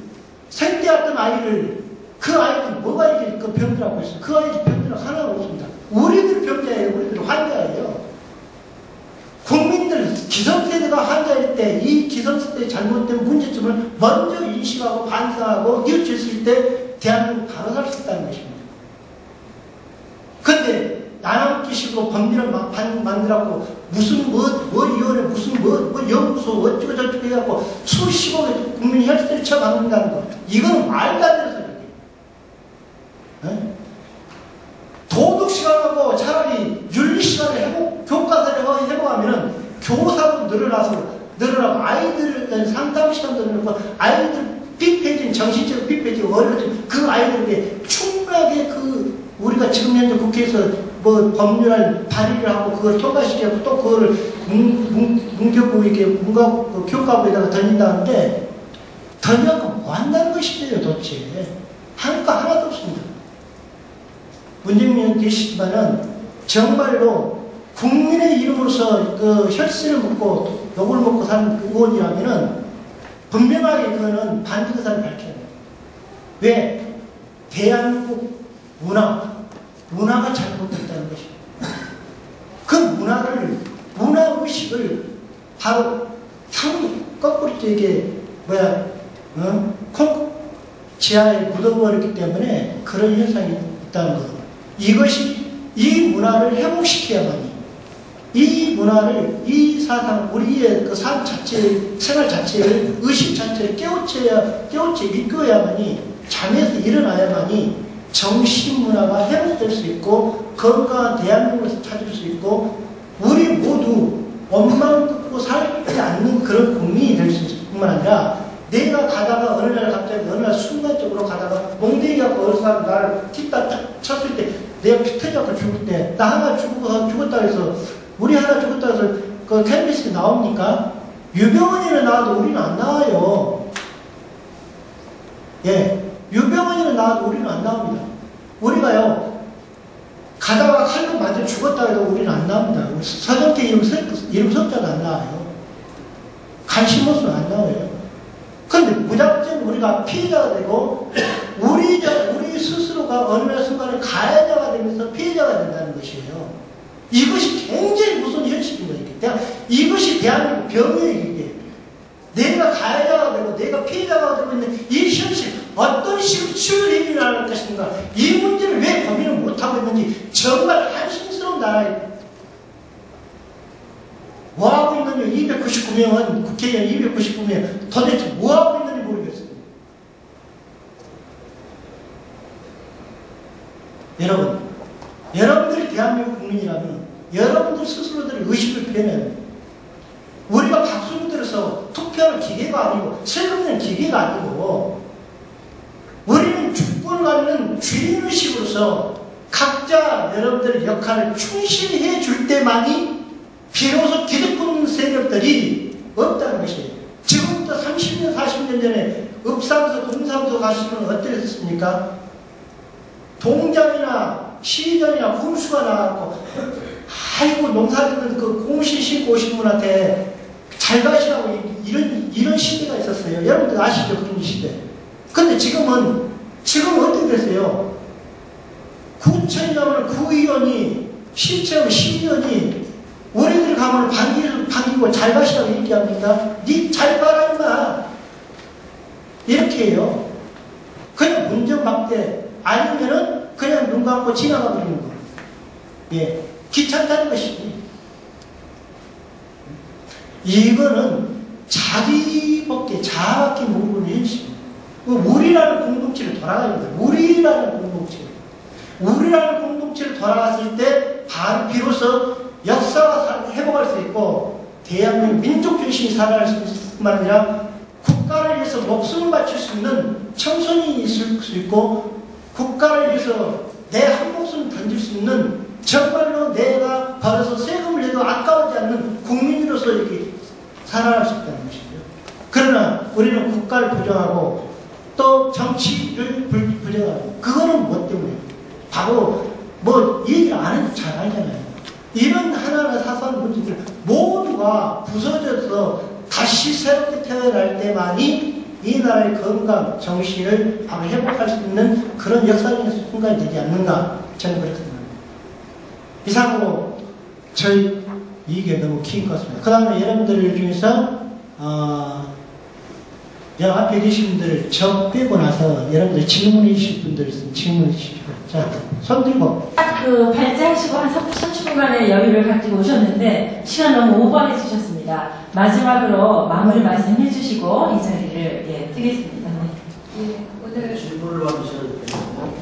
생태했던 아이를, 그 아이들 뭐가 이렇게 병들어가고 있어? 그 아이들 병들어 하나가 없습니다. 우리들 병자예요. 우리들 환자예요. 국민들, 기성세대가 환자일 때 이 기성세대의 잘못된 문제점을 먼저 인식하고 반성하고 뉘우쳤을 때 대한민국 바로 살 수 있다는 것입니다. 근데 나눠기식으로 법률을 만들었고 무슨 이혼에 무슨 연구소 어쩌고 저쩌고 해갖고 수십억의 국민 혈세를 쳐박는다는 거, 이거는 말도 안 되는 소리예요. 도덕 시간하고 차라리 윤리 시간을 교과서를 해보하면은 교사도 늘어나고 아이들 상담 시간도 늘어나고 아이들 삐패진, 정신적으로 삐패진, 어려진 그 아이들에게 충분하게 우리가 지금 현재 국회에서 법률을 발의를 하고 그걸 통과시키고 또 그거를 교과부에다가 던진다는데 던져서 뭐 한다는 것이에요, 도대체. 할 거 하나도 없습니다. 문재인 계시지만은 정말로 국민의 이름으로서 그 혈세를 먹고 욕을 먹고 사는 의원이라면은 분명하게 그거는 반대 의사를 밝혀야 돼요. 왜? 대한민국 문화가 잘못됐다는 것입니다. 그 문화의식을 바로 거꾸로 이게 콩 지하에 묻어버렸기 때문에 그런 현상이 있다는 것. 이 문화를 회복시켜야만이, 이 문화를, 이 사상, 우리의 그 삶 자체, 생활 자체를, 의식 자체를 깨우쳐 이끌어야만이, 잠에서 일어나야만이 정신문화가 회복될 수 있고, 건강한 대한민국에서 찾을 수 있고, 우리 모두 원망 듣고 살지 않는 그런 국민이 될 수 있을 뿐만 아니라, 내가 가다가 어느 날 순간적으로 가다가 몽둥이가 어느 사람 나를 뒷다 딱 쳤을 때 내가 피 터져서 죽을 때 나 하나 죽었다 해서 우리 하나 죽었다 해서 그 텔레비전에 나옵니까? 유병원이는 나와도 우리는 안 나와요. 예, 유병원이는 나와도 우리는 안 나옵니다. 우리가요 가다가 칼로 맞아 죽었다 해도 우리는 안 나옵니다. 서정태 이름 석자도 안 나와요. 간신모습은 안 나와요. 그런데 무작정 우리가 피해자가 되고 우리 스스로가 어느 순간에 가해자가 되면서 피해자가 된다는 것이에요. 이것이 굉장히 무서운 현실인 거니까 이것이 대한민국 병이에요. 이게 내가 가해자가 되고 내가 피해자가 되고 있는 이 현실, 어떤 식으로 치유를 할 것인가, 이 문제를 왜 고민을 못하고 있는지 정말 한심스러운 나라예요. 뭐하고 있는지 299명은 국회의원 299명 도대체 뭐하고 있는지 모르겠어요. 여러분들이 대한민국 국민이라면 여러분들 스스로들의 의식을 표현해요. 우리가 박수를 들어서 투표하는 기계가 아니고 세금내는 기계가 아니고 우리는 주권을 갖는 주인의식으로서 각자 여러분들의 역할을 충실히 해줄 때만이 비로소 기득권 세력들이 없다는 것이에요. 지금부터 30년, 40년 전에 읍사무소, 동사무소 가시면 어땠습니까? 동장이나 시장이나 군수가 나왔고, 아이고, 농사짓는 그 공시 신고 오신 분한테 잘 가시라고 이런 시대가 있었어요. 여러분들 아시죠? 그런 시대. 근데 지금 어떻게 됐어요? 구청에 가면 구의원이, 시청에 시의원이, 우리들 가면 반기고 잘 가시라고 얘기합니다. 니 잘 가라, 임마. 이렇게 해요. 그냥 문전박대, 아니면은 그냥 눈 감고 지나가 버리는 거. 예. 귀찮다는 것이지. 이거는 자기밖에 자아밖에 모르는 현실입니다. 우리라는 공동체를 돌아가야 됩니다. 우리라는 공동체를 돌아갔을 때 비로소 역사가 회복할 수 있고 대한민국 민족 중심이 살아갈 수 있을 뿐만 아니라 국가를 위해서 목숨을 바칠 수 있는 청소년이 있을 수 있고 국가를 위해서 내 한 목숨을 던질 수 있는 정말로 내가 벌어서 세금을 내도 아까워지 않는 국민으로서 이렇게 살아갈 수 있다는 것이죠. 그러나 우리는 국가를 부정하고 또 정치를 부정하고 그거는 뭐 때문에? 바로 얘기 안 해도 잘 알잖아요. 이런 하나하나 사소한 문제들 모두가 부서져서 다시 새롭게 태어날 때만이 이 나라의 건강, 정신을 바로 회복할 수 있는 그런 역사적인 순간이 되지 않는가 저는 그렇게 생각합니다. 이상으로 저희 이게 너무 긴 것 같습니다. 그 다음에 여러분들 중에서 여 앞에 계신 분들 저 빼고 나서 여러분들 질문해 주실 분들 있으면 질문해 주시고 자, 손 들고 딱 그 발제하시고 한 30분간의 여유를 가지고 오셨는데 시간 너무 오버해 주셨습니다. 마지막으로 마무리 말씀해 주시고 이 자리를 뜨겠습니다. 예, 오늘 질문을 받으셔도 되나요?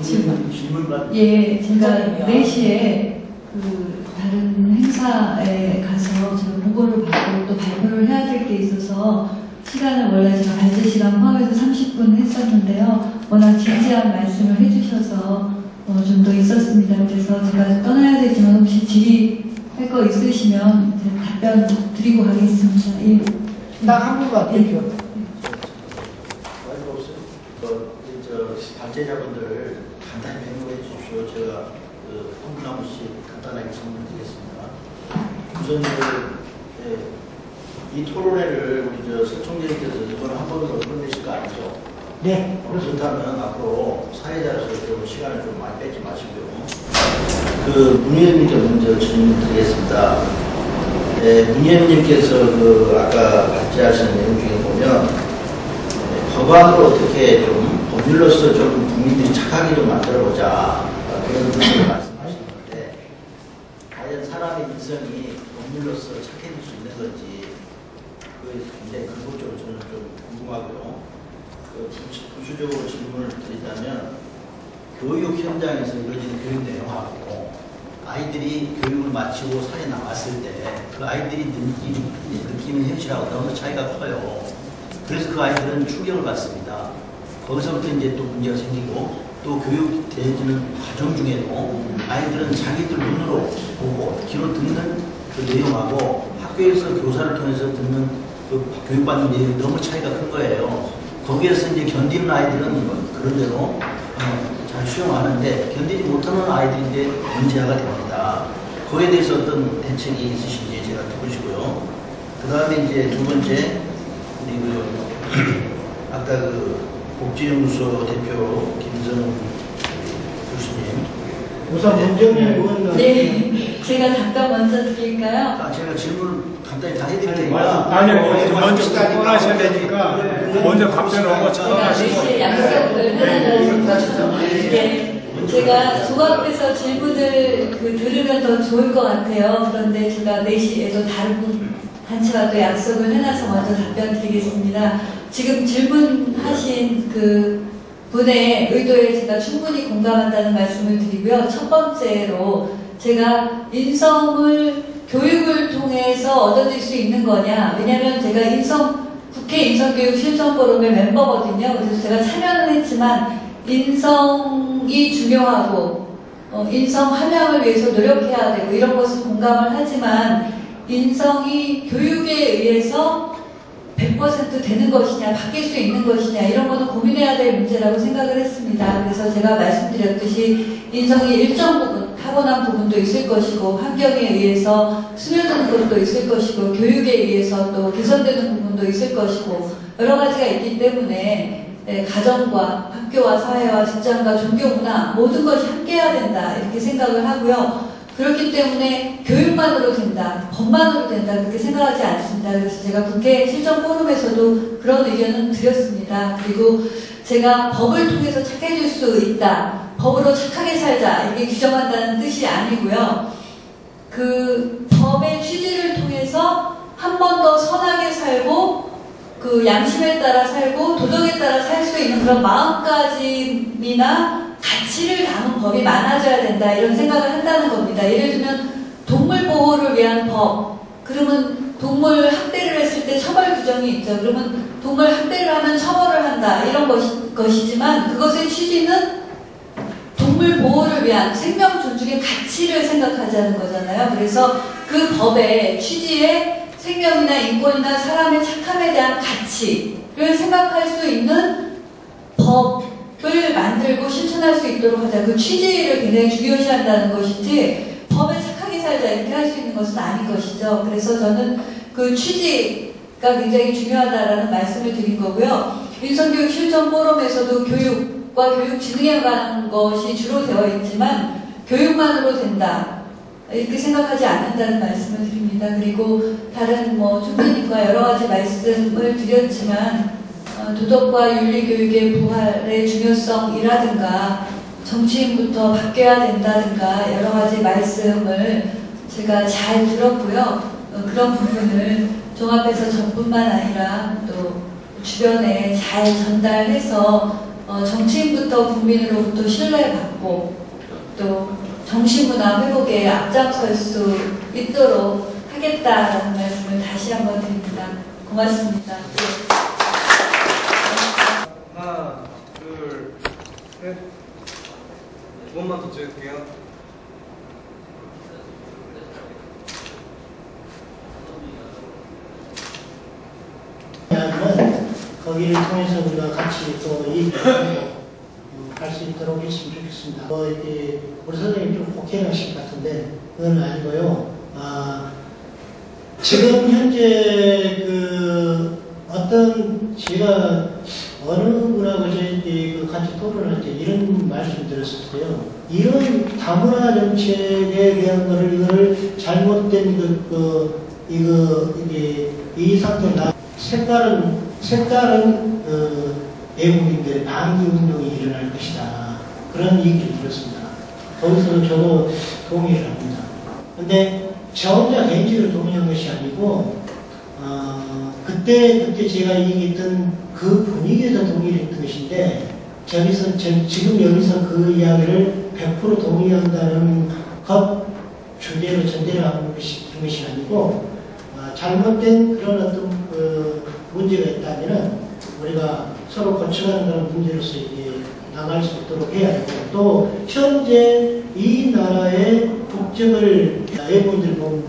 질문 받으셔도 예, 제가 4시에 그 다른 행사에 가서 제가 보고를 받고 또 발표를 해야 될 게 있어서 시간을 원래 제가 발제 시간 포함해서 30분 했었는데요. 워낙 진지한 말씀을 해주셔서 좀 더 있었습니다. 그래서 제가 떠나야 되지만 혹시 질의할 거 있으시면 답변 드리고 가겠습니다. 예. 딱 한 분만 드릴게요. 많이 없어요. 발제자분들 간단히 메모해 주십시오. 제가 한 분 한 분씩 간단하게 질문드리겠습니다. 우선 이 토론회를 우리 서총재님께서 이번에 한 번으로 끝내실 거 아니죠? 네. 그렇다면 앞으로 사회자로서 좀 시간을 좀 많이 뺏지 마시고요. 문 의원님께 먼저 질문 드리겠습니다. 문 의원님께서 아까 발제하신 내용 중에 보면 법안으로 어떻게 좀 법률로서 좀 국민들이 착하게 좀 만들어보자 그런 뜻으로 말씀하시는데 과연 사람의 인성이 법률로서 착해질 수 있는 건지 그게 굉장히 근본적으로 저는 좀 궁금하고요. 구체적으로 질문을 드리자면 교육 현장에서 이루어지는 교육 내용하고 아이들이 교육을 마치고 사회에 나왔을 때 그 아이들이 느끼는 현실하고 너무 차이가 커요. 그래서 그 아이들은 충격을 받습니다. 거기서부터 이제 또 문제가 생기고 또 교육되어지는 과정 중에도 아이들은 자기들 눈으로 보고 귀로 듣는 그 내용하고 학교에서 교사를 통해서 듣는 그 교육받는 내용이 너무 차이가 큰 거예요. 거기에서 이제 견디는 아이들은 그런 대로 잘 수용하는데 견디지 못하는 아이들이 이제 문제가 됩니다. 그에 대해서 어떤 대책이 있으신지 제가 듣고 싶고요. 그 다음에 이제 두 번째, 우리 아까 복지연구소 대표 김선웅 교수님. 우선 문정민 의원. 네, 제가 답변 먼저 드릴까요? 제가 질문을 간단히 다 해드릴 테니까. 아니요, 먼저 답변하셔야 되니까 먼저 답변하고 제가 4시에 약속을 해놨는데 제가 조합해서 질문을 들으면 더 좋을 것 같아요. 그런데 제가 4시에도 다른 단체와 또 약속을 해놔서 먼저 답변 드리겠습니다. 지금 질문하신 그 분의 의도에 제가 충분히 공감한다는 말씀을 드리고요. 첫 번째로 제가 인성을 교육을 통해서 얻어낼 수 있는 거냐. 왜냐하면 제가 국회 인성교육 실천포럼의 멤버거든요. 그래서 제가 참여는 했지만 인성이 중요하고 인성 함양을 위해서 노력해야 되고 이런 것을 공감을 하지만 인성이 교육에 의해서 100% 되는 것이냐, 바뀔 수 있는 것이냐, 이런 거는 고민해야 될 문제라고 생각을 했습니다. 그래서 제가 말씀드렸듯이 인성이 일정 부분, 타고난 부분도 있을 것이고, 환경에 의해서 스며드는 것도 있을 것이고, 교육에 의해서 또 개선되는 부분도 있을 것이고, 여러 가지가 있기 때문에 가정과 학교와 사회와 직장과 종교 문화 모든 것이 함께해야 된다, 이렇게 생각을 하고요. 그렇기 때문에 교육만으로 된다, 법만으로 된다, 그렇게 생각하지 않습니다. 그래서 제가 국회 실정 포럼에서도 그런 의견은 드렸습니다. 그리고 제가 법을 통해서 착해질 수 있다, 법으로 착하게 살자, 이게 규정한다는 뜻이 아니고요. 그 법의 취지를 통해서 한 번 더 선하게 살고, 그 양심에 따라 살고, 도덕에 따라 살 수 있는 그런 마음가짐이나 가치를 담은 법이 많아져야 된다, 이런 생각을 한다는 겁니다. 예를 들면 동물 보호를 위한 법, 그러면 동물 학대를 했을 때 처벌 규정이 있죠. 그러면 동물 학대를 하면 처벌을 한다, 이런 것이지만 그것의 취지는 동물 보호를 위한 생명 존중의 가치를 생각하자는 거잖아요. 그래서 그 법의 취지에 생명이나 인권이나 사람의 착함에 대한 가치를 생각할 수 있는 법을 만들고 실천할 수 있도록 하자. 그 취지를 굉장히 중요시한다는 것이지 법에 착하게 살자 이렇게 할 수 있는 것은 아닌 것이죠. 그래서 저는 그 취지가 굉장히 중요하다라는 말씀을 드린 거고요. 인성교육 실천 포럼에서도 교육과 교육 진흥에 관한 것이 주로 되어 있지만 교육만으로 된다, 이렇게 생각하지 않는다는 말씀을 드립니다. 그리고 다른 총재님과 여러 가지 말씀을 드렸지만 도덕과 윤리교육의 부활의 중요성이라든가 정치인부터 바뀌어야 된다든가 여러 가지 말씀을 제가 잘 들었고요. 그런 부분을 종합해서 저뿐만 아니라 또 주변에 잘 전달해서 정치인부터 국민으로부터 신뢰받고 또 정신문화 회복에 앞장설 수 있도록 하겠다라는 말씀을 다시 한번 드립니다. 고맙습니다. 하나, 둘, 셋. 두 번만 더 찍을게요. 거기를 통해서 우리가 같이 또 이익을 할 수 있도록 했으면 좋겠습니다. 이렇게 우리 선생님 좀 혹해하신 것 같은데 그건 아니고요. 지금 현재 그 어떤 제가 어느 분하고 저희 같이 토론할 때 이런 말씀 드렸었어요. 이런 다문화 정책에 대한 거를 이거를 잘못된 이 상태로 색다른 외국인들의 방기 운동이 일어날 것이다. 그런 얘기를 들었습니다. 거기서 저도 동의를 합니다. 근데 저 혼자 개인적으로 동의한 것이 아니고 그때 제가 얘기했던 그 분위기에서 동의를 했던 것인데 지금 여기서 그 이야기를 100% 동의한다는 것 주제로 전제를 하는 것이 아니고 잘못된 그런 어떤 문제가 있다면 우리가 서로 고쳐가는 그런 문제로서 이제 나갈 수 있도록 해야 되고 또 현재 이 나라의 국적을 외국인들 보면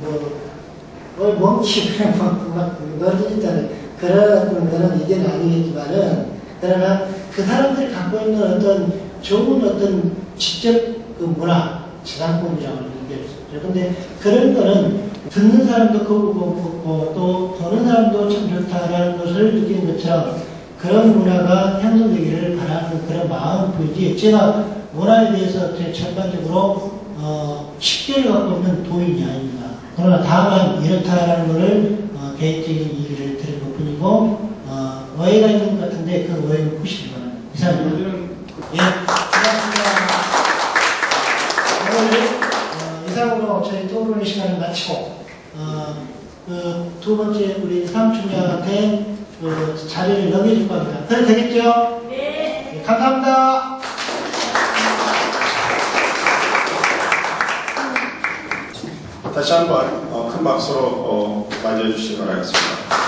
멍치고 막 넣어주겠다는 그런 거는 이제는 아니겠지만은 그러나 그 사람들이 갖고 있는 어떤 좋은 어떤 지적 그 문화 지상권이라고 얘기했어요. 그런데 그런 거는 듣는 사람도 그거 보고 또 보는 사람도 참 좋다라는 것을 느끼는 것처럼 그런 문화가 형성되기를 바라는 그런 마음뿐이지 제가 문화에 대해서 전반적으로 식견을 갖고 있는 도인이 아닙니다. 그러나 다만 이렇다라는 것을 개인적인 얘기를 드린 것 뿐이고 오해가 있는 것 같은데 그 오해는 푸시기 바랍니다. 이상입니다. 예, 고맙습니다. 오늘 이상으로 저희 토론 시간을 마치고 그 두 번째 우리 사무총장한테 그 자리를 넘겨줄 겁니다. 그래도 되겠죠? 네. 감사합니다. 다시 한번 큰 박수로 맞이해 주시기 바라겠습니다.